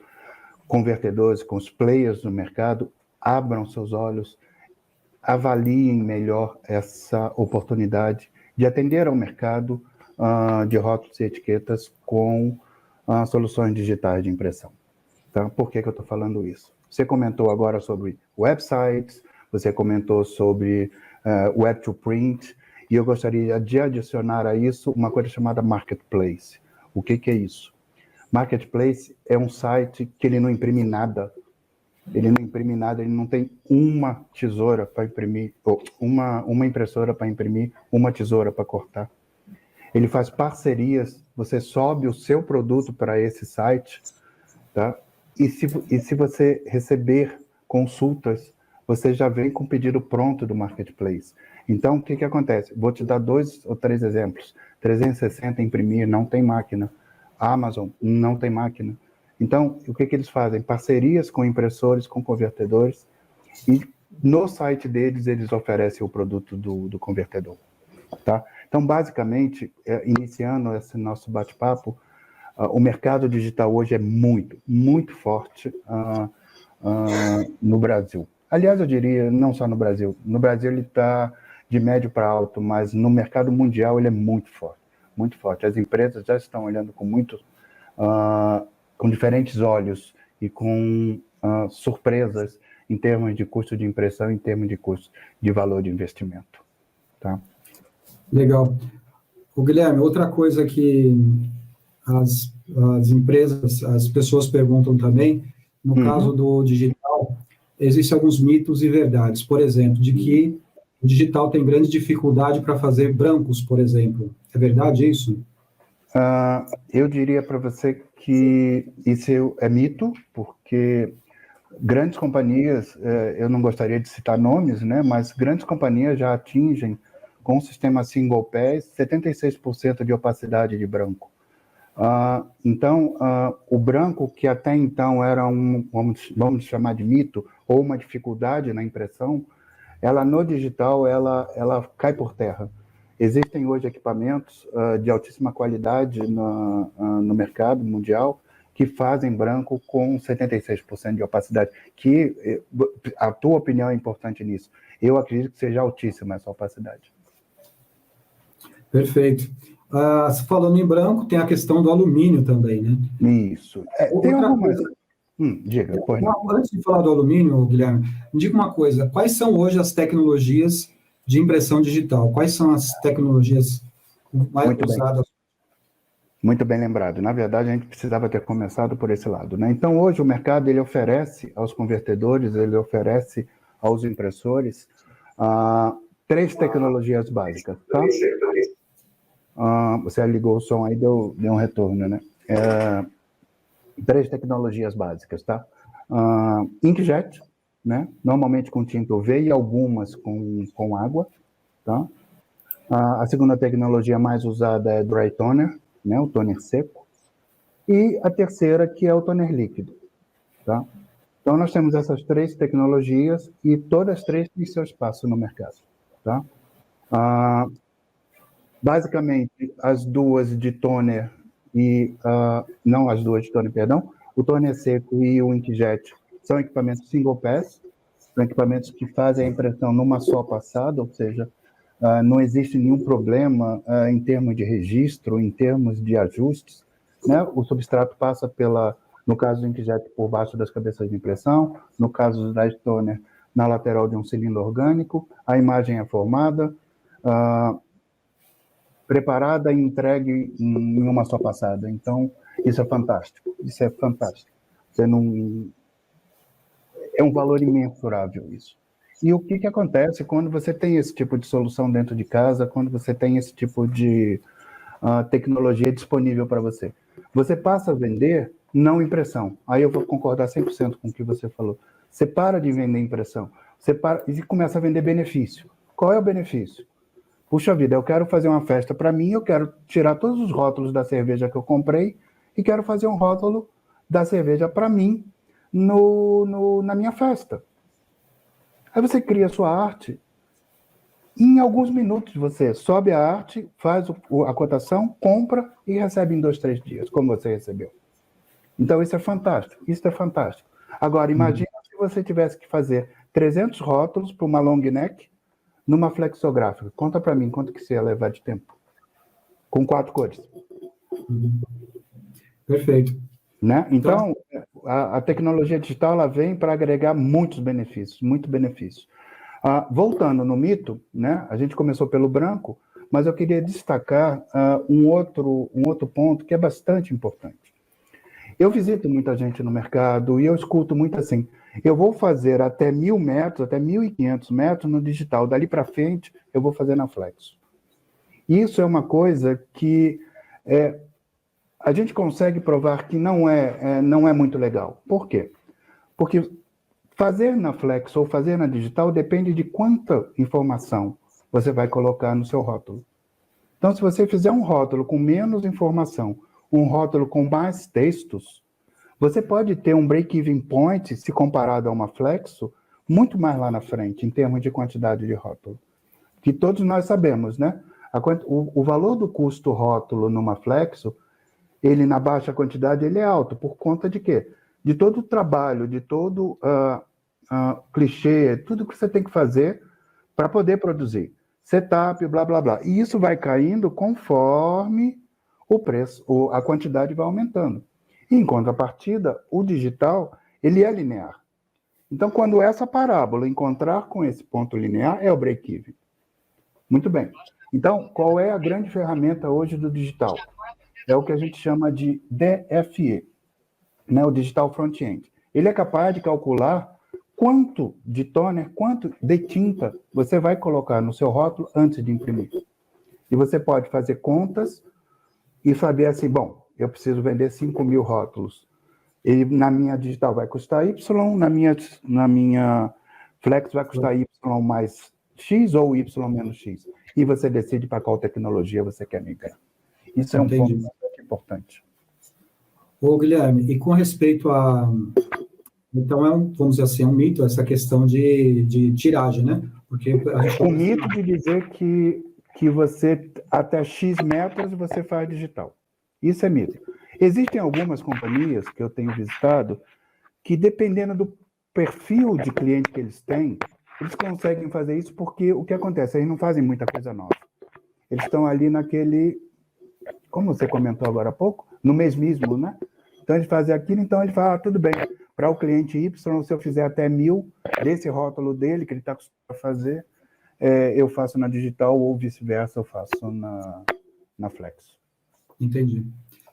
convertedores, com os players do mercado, abram seus olhos, avaliem melhor essa oportunidade de atender ao mercado de rótulos e etiquetas com soluções digitais de impressão. Tá? Por que eu estou falando isso? Você comentou agora sobre websites, você comentou sobre web to print, e eu gostaria de adicionar a isso uma coisa chamada marketplace. O que é isso? Marketplace é um site que ele não imprime nada, Ele não imprime nada, ele não tem uma tesoura para imprimir, ou uma impressora para imprimir, uma tesoura para cortar. Ele faz parcerias, você sobe o seu produto para esse site, tá? E se você receber consultas, você já vem com o pedido pronto do Marketplace. Então, o que acontece? Vou te dar 2 ou 3 exemplos. 360 imprimir, não tem máquina. Amazon, não tem máquina. Então, o que eles fazem? Parcerias com impressores, com convertedores, e no site deles, eles oferecem o produto do convertedor. Tá? Então, basicamente, iniciando esse nosso bate-papo, o mercado digital hoje é muito, muito forte no Brasil. Aliás, eu diria, não só no Brasil. No Brasil ele está de médio para alto, mas no mercado mundial ele é muito forte, muito forte. As empresas já estão olhando com diferentes olhos e com surpresas em termos de custo de impressão, em termos de custo de valor de investimento. Tá? Legal. O Guilherme, outra coisa que as empresas, as pessoas perguntam também, no caso do digital, existem alguns mitos e verdades. Por exemplo, de que o digital tem grande dificuldade para fazer brancos, por exemplo. É verdade isso? Eu diria para você que isso é mito, porque grandes companhias, eu não gostaria de citar nomes, né, mas grandes companhias já atingem, com o sistema single pass, 76% de opacidade de branco. Então, o branco, que até então era vamos chamar de mito, ou uma dificuldade na impressão, ela no digital, ela cai por terra. Existem hoje equipamentos de altíssima qualidade no mercado mundial que fazem branco com 76% de opacidade. A tua opinião é importante nisso. Eu acredito que seja altíssima essa opacidade. Perfeito. Falando em branco, tem a questão do alumínio também, né? Isso. Tem algumas... Diga, pois não. Antes de falar do alumínio, Guilherme, me diga uma coisa, quais são hoje as tecnologias de impressão digital? Quais são as tecnologias mais usadas? Muito bem lembrado. Na verdade, a gente precisava ter começado por esse lado, né? Então, hoje, o mercado ele oferece aos convertedores, ele oferece aos impressores 3 tecnologias básicas, tá? Você ligou o som aí, deu um retorno, né? 3 tecnologias básicas, tá? Inkjet, né? Normalmente com tinta UV e algumas com água, tá? A segunda tecnologia mais usada é Dry Toner, né? O toner seco. E a terceira, que é o toner líquido, tá? Então, nós temos essas 3 tecnologias e todas as 3 têm seu espaço no mercado, tá? Basicamente, as duas de toner não as duas de toner, perdão, o toner seco e o inkjet são equipamentos single pass, são equipamentos que fazem a impressão numa só passada, ou seja, não existe nenhum problema em termos de registro, em termos de ajustes, né? O substrato passa no caso do inkjet, por baixo das cabeças de impressão, no caso da toner, na lateral de um cilindro orgânico, a imagem é formada, preparada e entregue em uma só passada. Então, isso é fantástico. Isso é fantástico. É um valor imensurável isso. E o que acontece quando você tem esse tipo de solução dentro de casa, quando você tem esse tipo de tecnologia disponível para você? Você passa a vender não impressão. Aí eu vou concordar 100% com o que você falou. Você para de vender impressão. Você para e começa a vender benefício. Qual é o benefício? Puxa vida, eu quero fazer uma festa para mim, eu quero tirar todos os rótulos da cerveja que eu comprei e quero fazer um rótulo da cerveja para mim na minha festa. Aí você cria a sua arte, e em alguns minutos você sobe a arte, faz a cotação, compra e recebe em 2, 3 dias, como você recebeu. Então isso é fantástico, isso é fantástico. Agora, imagina se você tivesse que fazer 300 rótulos para uma long neck, numa flexográfica. Conta para mim quanto que você ia levar de tempo. Com 4 cores. Perfeito. Né? Então, a tecnologia digital ela vem para agregar muitos benefícios, muito benefícios. Voltando no mito, né? A gente começou pelo branco, mas eu queria destacar um outro ponto que é bastante importante. Eu visito muita gente no mercado e eu escuto muito assim, Eu vou fazer até 1.000 metros, até 1.500 metros no digital. Dali para frente, eu vou fazer na Flexo. Isso é uma coisa que a gente consegue provar que não é muito legal. Por quê? Porque fazer na Flex ou fazer na digital depende de quanta informação você vai colocar no seu rótulo. Então, se você fizer um rótulo com menos informação, um rótulo com mais textos, você pode ter um break-even point, se comparado a uma Flexo, muito mais lá na frente, em termos de quantidade de rótulo. Que todos nós sabemos, né? O valor do custo rótulo numa Flexo, ele na baixa quantidade, ele é alto. Por conta de quê? De todo o trabalho, de todo clichê, tudo que você tem que fazer para poder produzir. Setup, blá, blá, blá. E isso vai caindo conforme o preço, a quantidade vai aumentando. Em contrapartida, o digital, ele é linear. Então, quando essa parábola encontrar com esse ponto linear, é o break-even. Muito bem. Então, qual é a grande ferramenta hoje do digital? É o que a gente chama de DFE, né? O Digital Front-End. Ele é capaz de calcular quanto de toner, quanto de tinta você vai colocar no seu rótulo antes de imprimir. E você pode fazer contas e saber assim, bom, eu preciso vender 5.000 rótulos. E na minha digital vai custar Y, na minha Flex vai custar Y mais X ou Y menos X. E você decide para qual tecnologia você quer migrar. Isso é um ponto muito importante. Ô, Guilherme, e com respeito a... Então, vamos dizer assim, é um mito essa questão de tiragem, né? Porque a gente... O mito de dizer que você, até X metros, você faz digital. Isso é mito. Existem algumas companhias que eu tenho visitado que, dependendo do perfil de cliente que eles têm, eles conseguem fazer isso porque o que acontece? Eles não fazem muita coisa nova. Eles estão ali naquele, como você comentou agora há pouco, no mesmismo, né? Então, eles fazem aquilo, então ele fala, tudo bem, para o cliente Y, se eu fizer até 1.000 desse rótulo dele, que ele está acostumado a fazer, eu faço na digital ou vice-versa, eu faço na Flex. Entendi.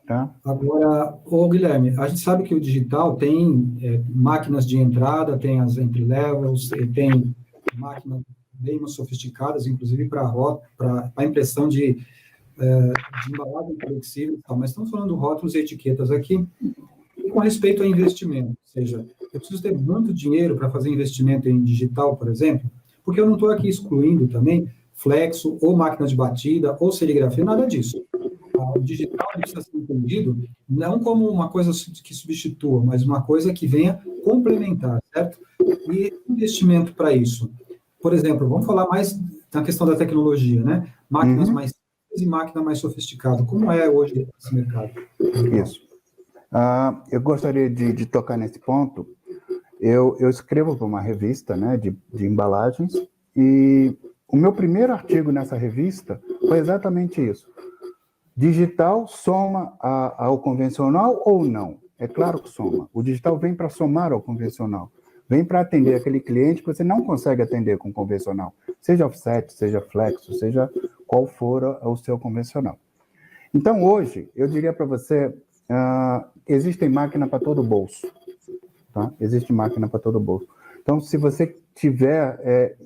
Tá? Agora, ô Guilherme, a gente sabe que o digital tem máquinas de entrada, tem as entry levels, tem máquinas bem mais sofisticadas, inclusive para impressão de embalagem flexível, mas estamos falando de rótulos e etiquetas aqui. E com respeito a investimento, ou seja, eu preciso ter muito dinheiro para fazer investimento em digital, por exemplo, porque eu não estou aqui excluindo também flexo, ou máquina de batida, ou serigrafia, nada disso. O digital precisa ser entendido não como uma coisa que substitua, mas uma coisa que venha complementar, certo? E investimento para isso. Por exemplo, vamos falar mais na questão da tecnologia, né? Máquinas mais simples e máquina mais sofisticada. Como é hoje esse mercado? Isso. Eu gostaria de tocar nesse ponto. Eu escrevo para uma revista, né, de embalagens, e o meu primeiro artigo nessa revista foi exatamente isso. Digital soma ao convencional ou não? É claro que soma. O digital vem para somar ao convencional. Vem para atender aquele cliente que você não consegue atender com o convencional. Seja offset, seja flexo, seja qual for o seu convencional. Então, hoje, eu diria para você, existem máquinas para todo bolso. Tá? Existe máquina para todo bolso. Então, se você tiver,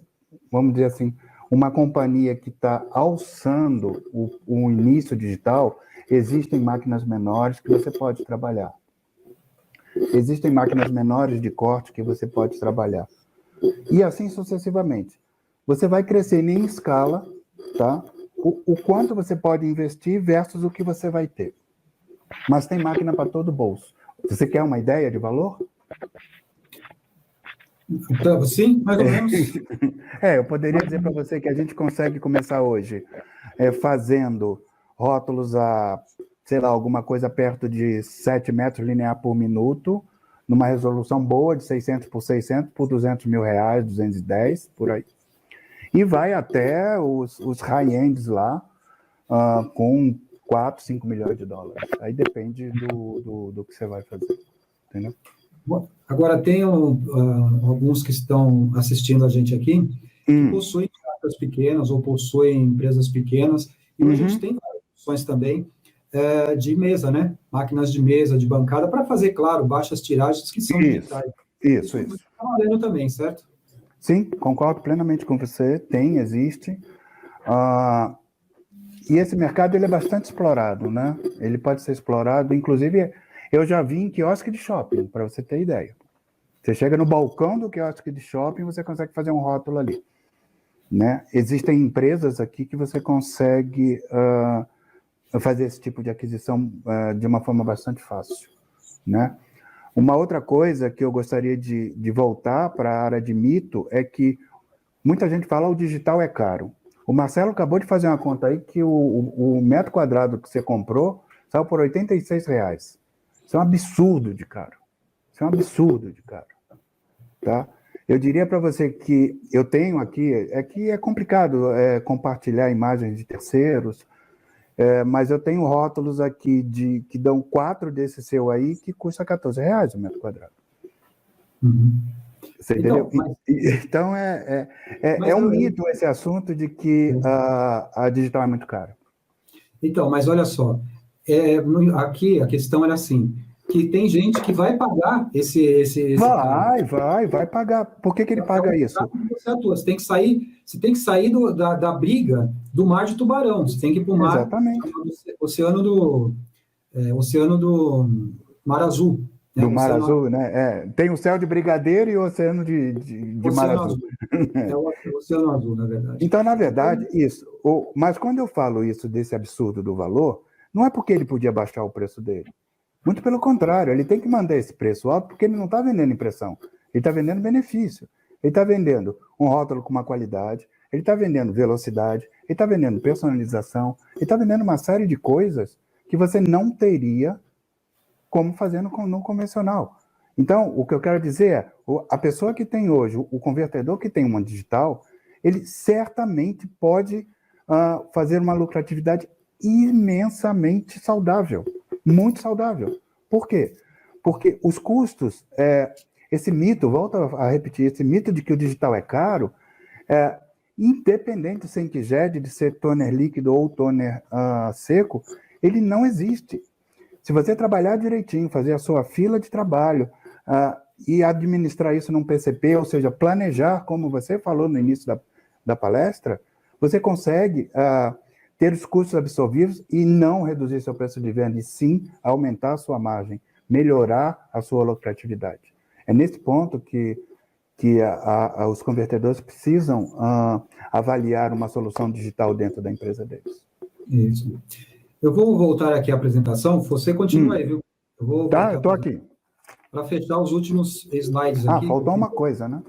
vamos dizer assim, uma companhia que está alçando o início digital, existem máquinas menores que você pode trabalhar. Existem máquinas menores de corte que você pode trabalhar. E assim sucessivamente. Você vai crescer em escala, tá? O quanto você pode investir versus o que você vai ter. Mas tem máquina para todo bolso. Você quer uma ideia de valor? Então, sim, mais ou menos. Eu poderia dizer para você que a gente consegue começar hoje fazendo rótulos a, sei lá, alguma coisa perto de 7 metros linear por minuto, numa resolução boa de 600 por 600 por R$200.000, 210, por aí. E vai até os high-ends lá, com 4, 5 milhões de dólares. Aí depende do que você vai fazer, entendeu? Agora, tem alguns que estão assistindo a gente aqui que possuem marcas pequenas ou possuem empresas pequenas, e a gente tem opções também de mesa, né? Máquinas de mesa, de bancada, para fazer, claro, baixas tiragens que são digitais. Isso. Está valendo também, certo? Sim, concordo plenamente com você. Existe. E esse mercado ele é bastante explorado, né? Ele pode ser explorado, inclusive, eu já vi em quiosque de shopping, para você ter ideia. Você chega no balcão do quiosque de shopping, você consegue fazer um rótulo ali, né? Existem empresas aqui que você consegue fazer esse tipo de aquisição de uma forma bastante fácil, né? Uma outra coisa que eu gostaria de voltar para a área de mito é que muita gente fala o digital é caro. O Marcelo acabou de fazer uma conta aí que o metro quadrado que você comprou saiu por R$ 86. Isso é um absurdo de caro. Tá? Eu diria para você que eu tenho aqui, que é complicado compartilhar imagens de terceiros, mas eu tenho rótulos aqui que dão 4 desse seu aí que custa R$ 14 o metro quadrado. Uhum. Você entendeu? Então, é um mito esse assunto de que a digital é muito cara. Então, mas olha só, aqui a questão era assim, que tem gente que vai pagar esse Vai pagar. Por que ele paga isso? Você tem que sair da briga do mar de Tubarão, você tem que ir para o mar, oceano do Mar Azul. Do Mar Azul, né? Tem o céu de Brigadeiro e o oceano de Mar Azul. É o Oceano Azul, na verdade. Então, na verdade, isso. Mas quando eu falo isso desse absurdo do valor, não é porque ele podia baixar o preço dele. Muito pelo contrário, ele tem que mandar esse preço alto porque ele não está vendendo impressão. Ele está vendendo benefício. Ele está vendendo um rótulo com uma qualidade, ele está vendendo velocidade, ele está vendendo personalização, ele está vendendo uma série de coisas que você não teria como fazer no convencional. Então, o que eu quero dizer é, a pessoa que tem hoje, o convertedor que tem uma digital, ele certamente pode fazer uma lucratividade imensamente saudável, muito saudável. Por quê? Porque os custos, esse mito, volto a repetir, esse mito de que o digital é caro, independente se inkjet, de ser toner líquido ou toner seco, ele não existe. Se você trabalhar direitinho, fazer a sua fila de trabalho e administrar isso num PCP, ou seja, planejar, como você falou no início da palestra, você consegue ter os custos absorvidos e não reduzir seu preço de venda, e sim aumentar a sua margem, melhorar a sua lucratividade. É nesse ponto que os convertedores precisam avaliar uma solução digital dentro da empresa deles. Isso. Eu vou voltar aqui à apresentação, você continua aí, viu? Eu estou aqui. Para fechar os últimos slides aqui. Faltou uma coisa, né?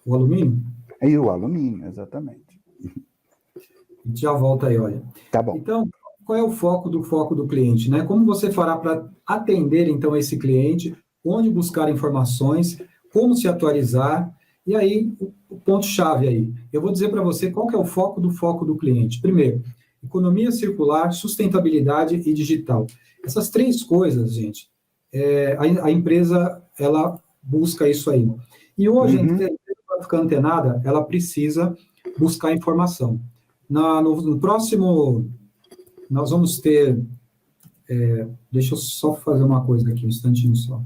O alumínio? E o alumínio, exatamente. A gente já volta aí, olha. Tá bom. Então, qual é o foco do cliente, né? Como você fará para atender, então, esse cliente, onde buscar informações, como se atualizar, e aí, o ponto-chave aí. Eu vou dizer para você qual que é o foco do cliente. Primeiro, economia circular, sustentabilidade e digital. Essas 3 coisas, gente, a empresa, ela busca isso aí. E hoje, a empresa, para ficar antenada, ela precisa buscar informação. No próximo, nós vamos ter... deixa eu só fazer uma coisa aqui, um instantinho só.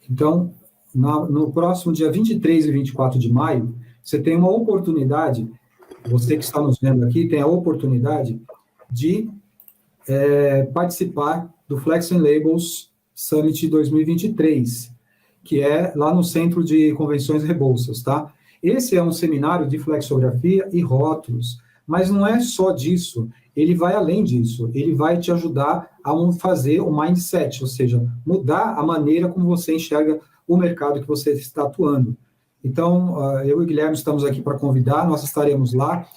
Então, no próximo dia 23 e 24 de maio, você tem uma oportunidade, você que está nos vendo aqui, tem a oportunidade de participar do Flex and Labels Summit 2023, que é lá no Centro de Convenções Rebouças, tá? Esse é um seminário de flexografia e rótulos, mas não é só disso, ele vai além disso, ele vai te ajudar a fazer o mindset, ou seja, mudar a maneira como você enxerga o mercado que você está atuando. Então, eu e o Guilherme estamos aqui para convidar, nós estaremos lá,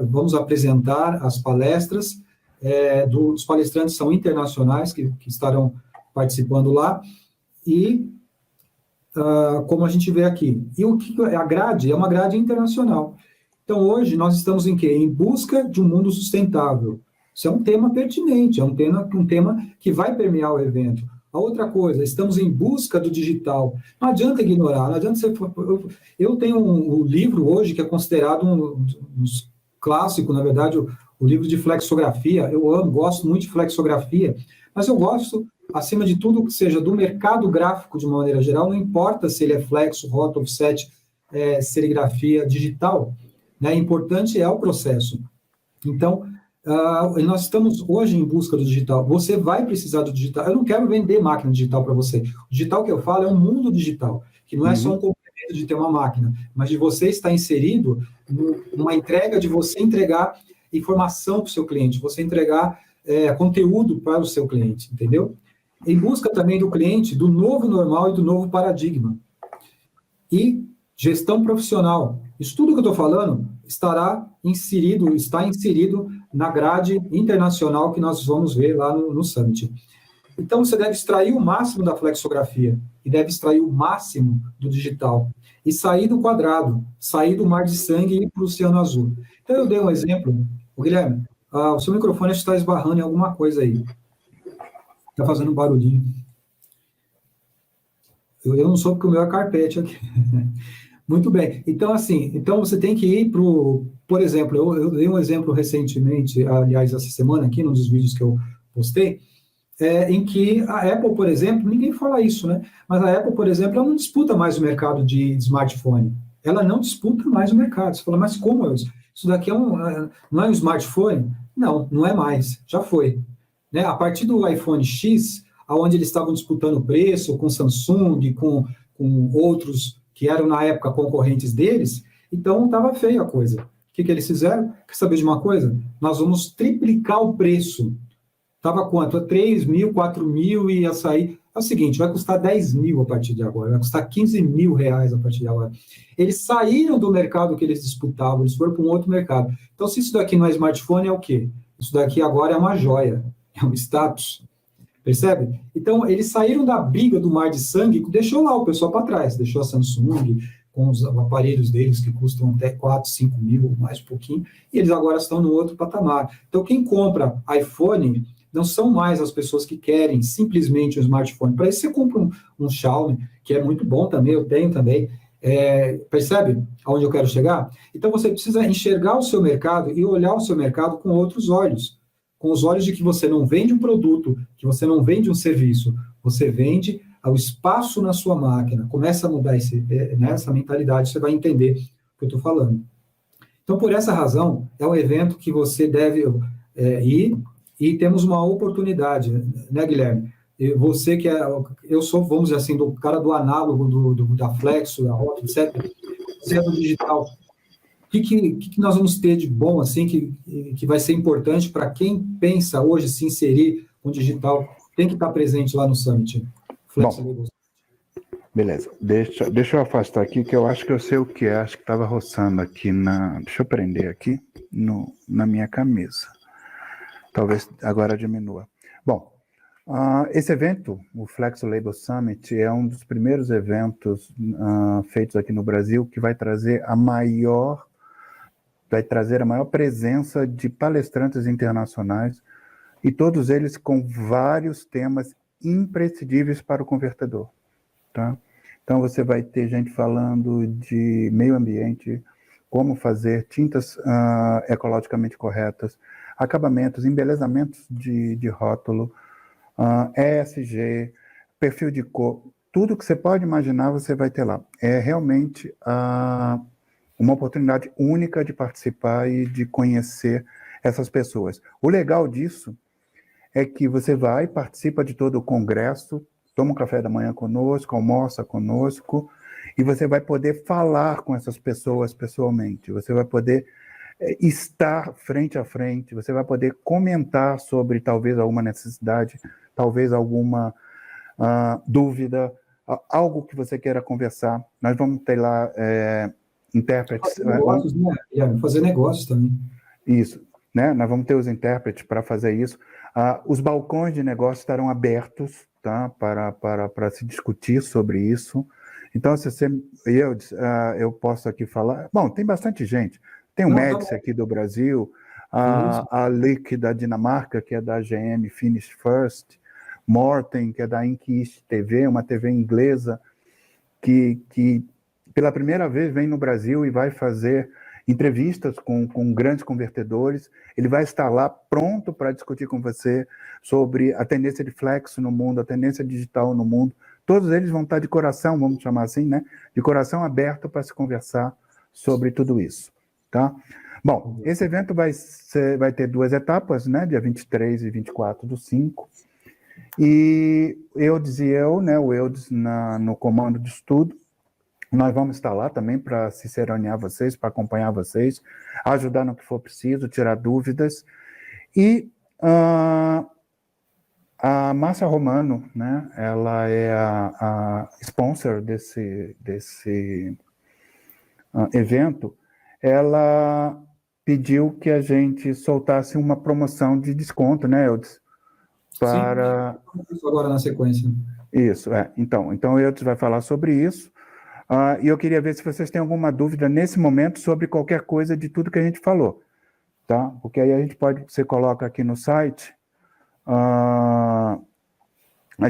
vamos apresentar as palestras, os palestrantes são internacionais que estarão participando lá, e como a gente vê aqui. E o que a grade é uma grade internacional. Então, hoje, nós estamos em quê? Em busca de um mundo sustentável. Isso é um tema pertinente, é um tema que vai permear o evento. A outra coisa, estamos em busca do digital. Não adianta ignorar, não adianta você... Eu tenho um livro hoje que é considerado um clássico, na verdade, o livro de flexografia. Eu gosto muito de flexografia, mas eu gosto acima de tudo, que seja do mercado gráfico de uma maneira geral, não importa se ele é flexo, rota, offset, serigrafia digital, né? O importante é o processo. Então, nós estamos hoje em busca do digital. Você vai precisar do digital. Eu não quero vender máquina digital para você. O digital que eu falo é um mundo digital, que não é só um complemento de ter uma máquina, mas de você estar inserido numa entrega, de você entregar informação para o seu cliente, você entregar conteúdo para o seu cliente, entendeu? Em busca também do cliente, do novo normal e do novo paradigma. E gestão profissional. Isso tudo que eu estou falando está inserido na grade internacional que nós vamos ver lá no Summit. Então, você deve extrair o máximo da flexografia e deve extrair o máximo do digital. E sair do quadrado, sair do mar de sangue e ir para o oceano azul. Então, eu dei um exemplo. Guilherme, o seu microfone está esbarrando em alguma coisa aí. Está fazendo um barulhinho. Eu não sou porque o meu é carpete aqui. Muito bem. Então, assim, você tem que ir para o... Por exemplo, eu dei um exemplo recentemente, aliás, essa semana aqui, num dos vídeos que eu postei, em que a Apple, por exemplo, ninguém fala isso, né? Mas a Apple, por exemplo, ela não disputa mais o mercado de smartphone. Ela não disputa mais o mercado. Você fala, mas como? Isso daqui não é um smartphone? Não, não é mais. Já foi. Né? A partir do iPhone X, onde eles estavam disputando preço com Samsung, com outros que eram, na época, concorrentes deles, então estava feia a coisa. O que eles fizeram? Quer saber de uma coisa? Nós vamos triplicar o preço. Estava quanto? 3 mil, 4 mil e ia sair. É o seguinte, vai custar 10 mil a partir de agora, vai custar 15 mil reais a partir de agora. Eles saíram do mercado que eles disputavam, eles foram para um outro mercado. Então, se isso daqui não é smartphone, é o quê? Isso daqui agora é uma joia, é um status. Percebe? Então, eles saíram da briga do mar de sangue, deixou lá o pessoal para trás, deixou a Samsung com os aparelhos deles que custam até 4, 5 mil, mais um pouquinho, e eles agora estão no outro patamar. Então, quem compra iPhone não são mais as pessoas que querem simplesmente um smartphone. Para isso, você compra um Xiaomi, que é muito bom também, eu tenho também. Percebe aonde eu quero chegar? Então, você precisa enxergar o seu mercado e olhar o seu mercado com outros olhos. Com os olhos de que você não vende um produto, que você não vende um serviço, você vende o espaço na sua máquina. Começa a mudar essa mentalidade, você vai entender o que eu estou falando. Então, por essa razão, é um evento que você deve ir, e temos uma oportunidade, né, Guilherme? Você que eu sou, vamos dizer assim, do cara do análogo, da Flexo, da Rota, etc. Você é do digital. O que nós vamos ter de bom, assim, que vai ser importante para quem pensa hoje se inserir com o digital, tem que estar presente lá no Summit? Bom, beleza. Deixa eu afastar aqui, que eu acho que eu sei o que é. Acho que estava roçando aqui Deixa eu prender aqui na minha camisa. Talvez agora diminua. Bom, esse evento, o Flexo Label Summit, é um dos primeiros eventos feitos aqui no Brasil que vai trazer a maior presença de palestrantes internacionais, e todos eles com vários temas imprescindíveis para o convertedor. Tá? Então, você vai ter gente falando de meio ambiente, como fazer tintas ecologicamente corretas, acabamentos, embelezamentos de rótulo, ESG, perfil de cor, tudo que você pode imaginar você vai ter lá. É realmente uma oportunidade única de participar e de conhecer essas pessoas. O legal disso é que você vai, participa de todo o congresso, toma um café da manhã conosco, almoça conosco, e você vai poder falar com essas pessoas pessoalmente, você vai poder estar frente a frente, você vai poder comentar sobre talvez alguma necessidade, talvez alguma dúvida, algo que você queira conversar. Nós vamos ter lá intérpretes. Fazer negócios, né? Fazer negócios também. Isso, né? Nós vamos ter os intérpretes para fazer isso. Os balcões de negócio estarão abertos, tá? para se discutir sobre isso. Então, eu posso aqui falar... Bom, tem bastante gente. Tem o Médici aqui do Brasil, a Lick da Dinamarca, que é da GM Finish First, Morten, que é da Inquist TV, uma TV inglesa, que pela primeira vez vem no Brasil e vai fazer entrevistas com grandes convertedores. Ele vai estar lá pronto para discutir com você sobre a tendência de flex no mundo, a tendência digital no mundo. Todos eles vão estar de coração, vamos chamar assim, né? De coração aberto para se conversar sobre tudo isso, tá? Bom, esse evento vai ter 2 etapas, né? Dia 23 e 24/5. E Eudes e eu, né? O Eudes no comando de estudo. Nós vamos estar lá também para ciceronear vocês, para acompanhar vocês, ajudar no que for preciso, tirar dúvidas. E a Márcia Romano, né, ela é a sponsor desse evento. Ela pediu que a gente soltasse uma promoção de desconto, né, Eudes? Para... Sim, isso agora na sequência. Isso, Então o Eudes vai falar sobre isso. E eu queria ver se vocês têm alguma dúvida nesse momento sobre qualquer coisa de tudo que a gente falou, tá? Porque aí você coloca aqui no site, a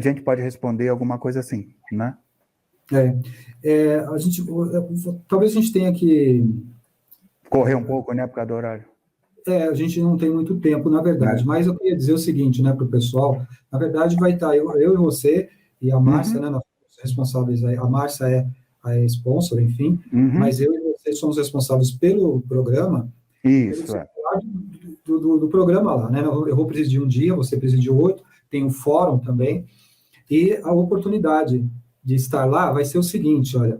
gente pode responder alguma coisa assim, né? Talvez a gente tenha que... Correr um pouco, né, por causa do horário. A gente não tem muito tempo, na verdade, mas eu queria dizer o seguinte, né, para o pessoal, na verdade vai estar eu e você e a Márcia, né, nós somos responsáveis aí, a Márcia é a sponsor, enfim, mas eu e você somos responsáveis pelo programa. Isso, do programa lá, né? Eu vou presidir um dia, você presidiu 8, tem um fórum também, e a oportunidade de estar lá vai ser o seguinte, olha,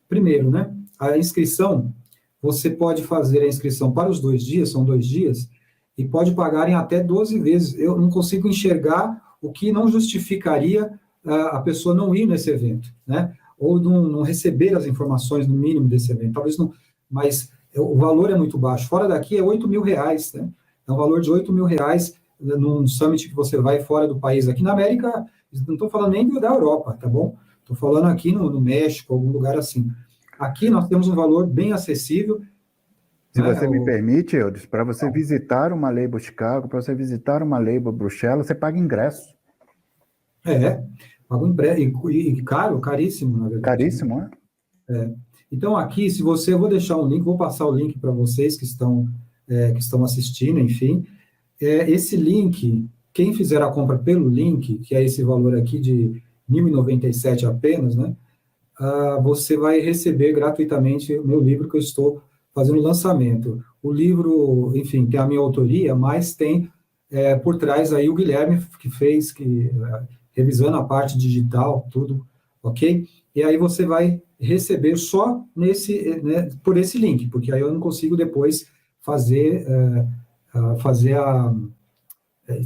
primeiro, né, a inscrição, você pode fazer a inscrição para os 2 dias, são 2 dias, e pode pagar em até 12 vezes. Eu não consigo enxergar o que não justificaria a pessoa não ir nesse evento, né? Ou não receber as informações no mínimo desse evento. Talvez não, mas o valor é muito baixo. Fora daqui é R$8.000, né? É um valor de R$8.000 num summit que você vai fora do país. Aqui na América, não estou falando nem da Europa, tá bom? Estou falando aqui no México, algum lugar assim. Aqui nós temos um valor bem acessível. Se você me permite, Eudes, para você visitar uma Label Chicago, para você visitar uma Label Bruxelas, você paga ingresso. Paga um e caro, caríssimo, na verdade. Caríssimo, né? Então, aqui, eu vou deixar um link, vou passar o link para vocês que estão assistindo, enfim. Esse link, quem fizer a compra pelo link, que é esse valor aqui de R$1.097 apenas, né? Você vai receber gratuitamente o meu livro que eu estou fazendo lançamento. O livro, enfim, tem a minha autoria, mas tem por trás aí o Guilherme que fez, revisando a parte digital, tudo, ok? E aí você vai receber só por esse link, porque aí eu não consigo depois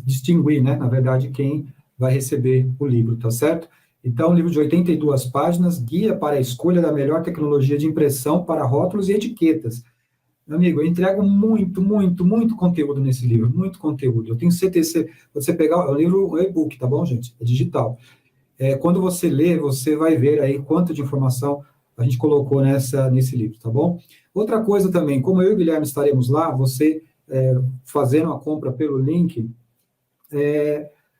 distinguir, né, na verdade, quem vai receber o livro, tá certo? Então, um livro de 82 páginas, guia para a escolha da melhor tecnologia de impressão para rótulos e etiquetas. Meu amigo, eu entrego muito, muito, muito conteúdo nesse livro, muito conteúdo. Eu tenho CTC, você pegar, é um livro, um e-book, tá bom, gente? É digital. Quando você lê, você vai ver aí quanto de informação a gente colocou nesse livro, tá bom? Outra coisa também, como eu e o Guilherme estaremos lá, você fazendo a compra pelo link,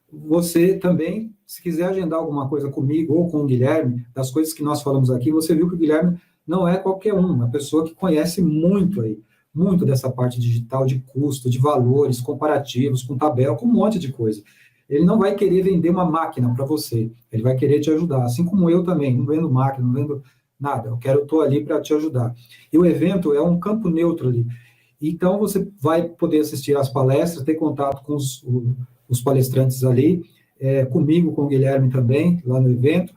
você também, se quiser agendar alguma coisa comigo ou com o Guilherme, das coisas que nós falamos aqui, você viu que o Guilherme não é qualquer uma pessoa que conhece muito aí, muito dessa parte digital, de custo, de valores, comparativos, com tabela, com um monte de coisa. Ele não vai querer vender uma máquina para você, ele vai querer te ajudar, assim como eu também, não vendo máquina, não vendo nada, eu estou ali para te ajudar. E o evento é um campo neutro ali, então você vai poder assistir às palestras, ter contato com os palestrantes ali, comigo, com o Guilherme também, lá no evento,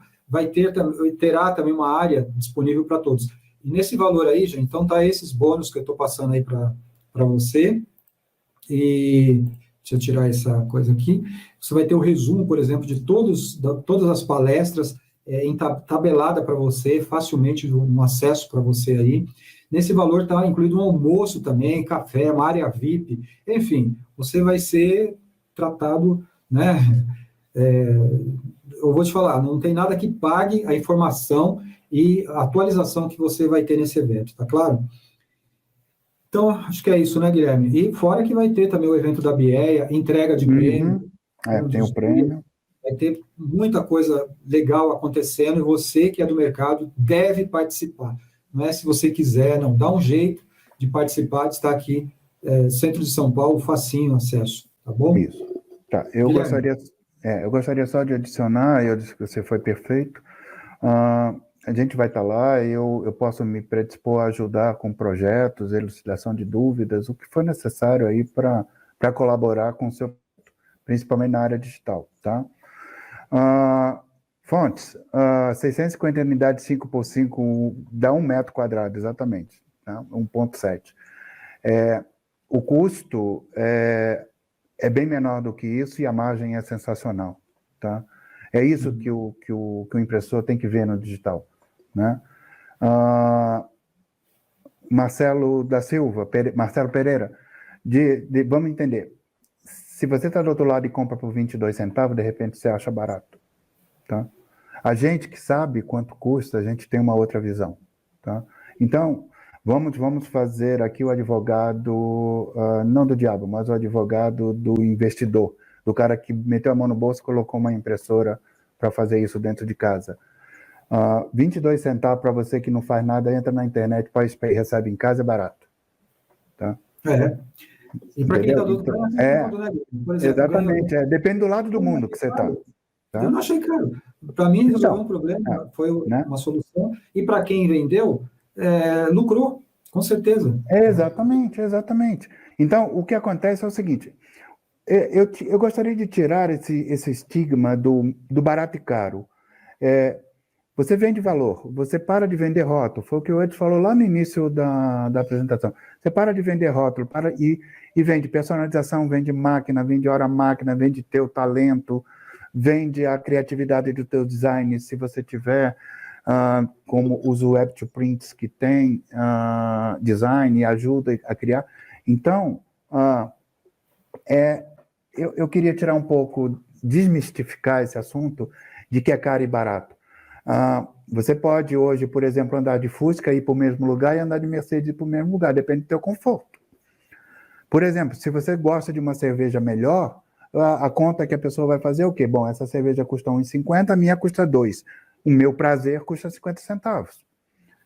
terá também uma área disponível para todos. E nesse valor aí, gente, então tá esses bônus que eu estou passando aí para você, e deixa eu tirar essa coisa aqui, você vai ter o resumo, por exemplo, de todas as palestras, tabelada para você, facilmente um acesso para você aí. Nesse valor está incluído um almoço também, café, uma área VIP, enfim, você vai ser tratado, né? Eu vou te falar, não tem nada que pague a informação e a atualização que você vai ter nesse evento, tá claro? Então, acho que é isso, né, Guilherme? E fora que vai ter também o evento da BIEA, entrega de prêmio. Tem o prêmio. Vai ter muita coisa legal acontecendo e você que é do mercado deve participar. Não é se você quiser, não. Dá um jeito de participar, de estar aqui, centro de São Paulo, facinho acesso, tá bom? Isso. Tá, Guilherme. eu gostaria só de adicionar, eu disse que você foi perfeito. A gente vai estar lá, eu posso me predispor a ajudar com projetos, elucidação de dúvidas, o que for necessário aí para colaborar com o seu, principalmente na área digital, tá? Fontes, 650 unidades 5x5 dá 1 metro quadrado, exatamente, tá? 1,7. O custo é bem menor do que isso e a margem é sensacional, tá? É isso que o impressor tem que ver no digital, né? Marcelo da Silva, Marcelo Pereira, vamos entender, se você está do outro lado e compra por 22 centavos, de repente você acha barato, tá? A gente que sabe quanto custa, a gente tem uma outra visão, tá? Então, vamos fazer aqui o advogado, não do diabo, mas o advogado do investidor, do cara que meteu a mão no bolso e colocou uma impressora para fazer isso dentro de casa. 22 centavos para você que não faz nada, entra na internet, PSP, recebe em casa, é barato, tá? E para quem está do outro lado, é mundo, né? Por exemplo, exatamente, depende do lado do mundo que você está. Tá? Eu não achei caro. Para mim, resolveu um problema, foi né? uma solução. E para quem vendeu, lucrou, com certeza. Exatamente. Então, o que acontece é o seguinte, eu gostaria de tirar esse estigma do barato e caro. Você vende valor, você para de vender rótulo, foi o que o Edson falou lá no início da apresentação. Você para de vender rótulo e vende personalização, vende máquina, vende hora-máquina, vende teu talento, vende a criatividade do teu design, se você tiver, como os Web2Prints que tem design e ajuda a criar. Então, eu queria tirar um pouco, desmistificar esse assunto de que é caro e barato. Você pode hoje, por exemplo, andar de Fusca e ir para o mesmo lugar e andar de Mercedes e ir para o mesmo lugar, depende do teu conforto. Por exemplo, se você gosta de uma cerveja melhor, a conta que a pessoa vai fazer é o quê? Bom, essa cerveja custa R$1,50, a minha custa R$2. O meu prazer custa 50 centavos.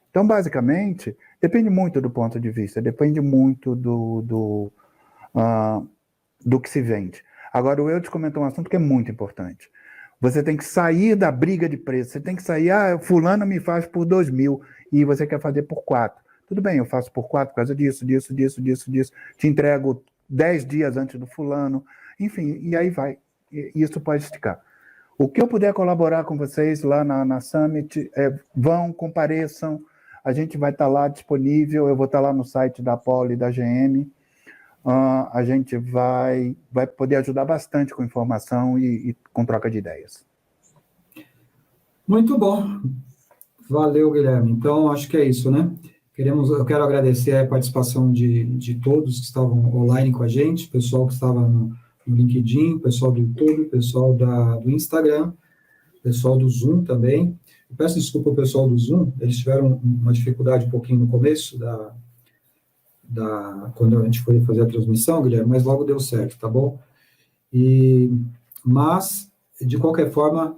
Então, basicamente, depende muito do ponto de vista, depende muito do que se vende. Agora, o Eudes comentou um assunto que é muito importante. Você tem que sair da briga de preço, você tem que sair, fulano me faz por 2.000 e você quer fazer por 4. Tudo bem, eu faço por 4 por causa disso, te entrego 10 dias antes do fulano, enfim, e aí vai. Isso pode esticar. O que eu puder colaborar com vocês lá na Summit, vão, compareçam, a gente vai estar lá disponível, eu vou estar lá no site da Apollo e da GM, a gente vai poder ajudar bastante com informação e com troca de ideias. Muito bom. Valeu, Guilherme. Então, acho que é isso, né? Eu quero agradecer a participação de todos que estavam online com a gente, pessoal que estava no LinkedIn, pessoal do YouTube, pessoal do Instagram, pessoal do Zoom também. Eu peço desculpa ao pessoal do Zoom, eles tiveram uma dificuldade um pouquinho no começo quando a gente foi fazer a transmissão, Guilherme, mas logo deu certo, tá bom? Mas, de qualquer forma,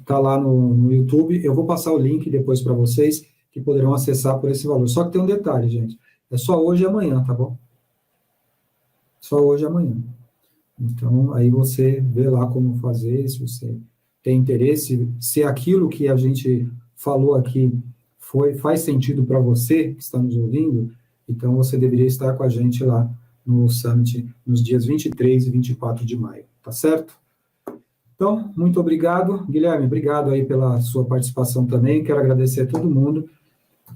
tá lá no YouTube, eu vou passar o link depois para vocês, que poderão acessar por esse valor. Só que tem um detalhe, gente, é só hoje e amanhã, tá bom? Só hoje e amanhã. Então, aí você vê lá como fazer, se você tem interesse, se aquilo que a gente falou aqui faz sentido para você que está nos ouvindo, então você deveria estar com a gente lá no Summit nos dias 23 e 24 de maio, tá certo? Então, muito obrigado. Guilherme, obrigado aí pela sua participação também, quero agradecer a todo mundo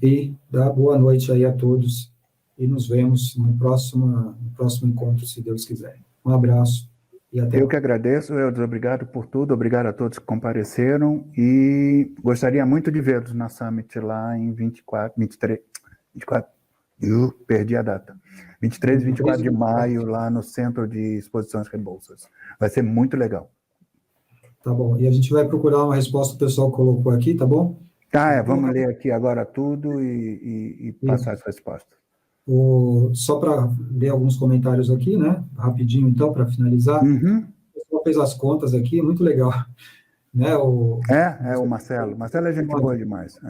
e dar boa noite aí a todos e nos vemos no próximo encontro, se Deus quiser. Um abraço e até Eu que agradeço, Eudes, obrigado por tudo, obrigado a todos que compareceram e gostaria muito de vê-los na Summit lá em 24, eu perdi a data, 23 e 24 de maio lá no Centro de Exposições Rebouças. Vai ser muito legal. Tá bom, e a gente vai procurar uma resposta que o pessoal colocou aqui, tá bom? Vamos ler aqui agora tudo e passar as respostas. Só para ler alguns comentários aqui, né? Rapidinho, então, para finalizar. Uhum. O pessoal fez as contas aqui, é muito legal. Né? O Marcelo. Marcelo é gente boa demais.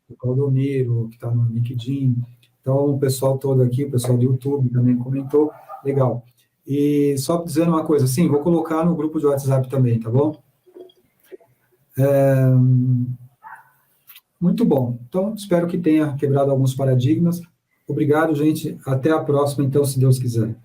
O Claudomiro, que está no LinkedIn. Então, o pessoal todo aqui, o pessoal do YouTube também comentou. Legal. E só dizendo uma coisa, sim, vou colocar no grupo de WhatsApp também, tá bom? Muito bom. Então, espero que tenha quebrado alguns paradigmas. Obrigado, gente. Até a próxima, então, se Deus quiser.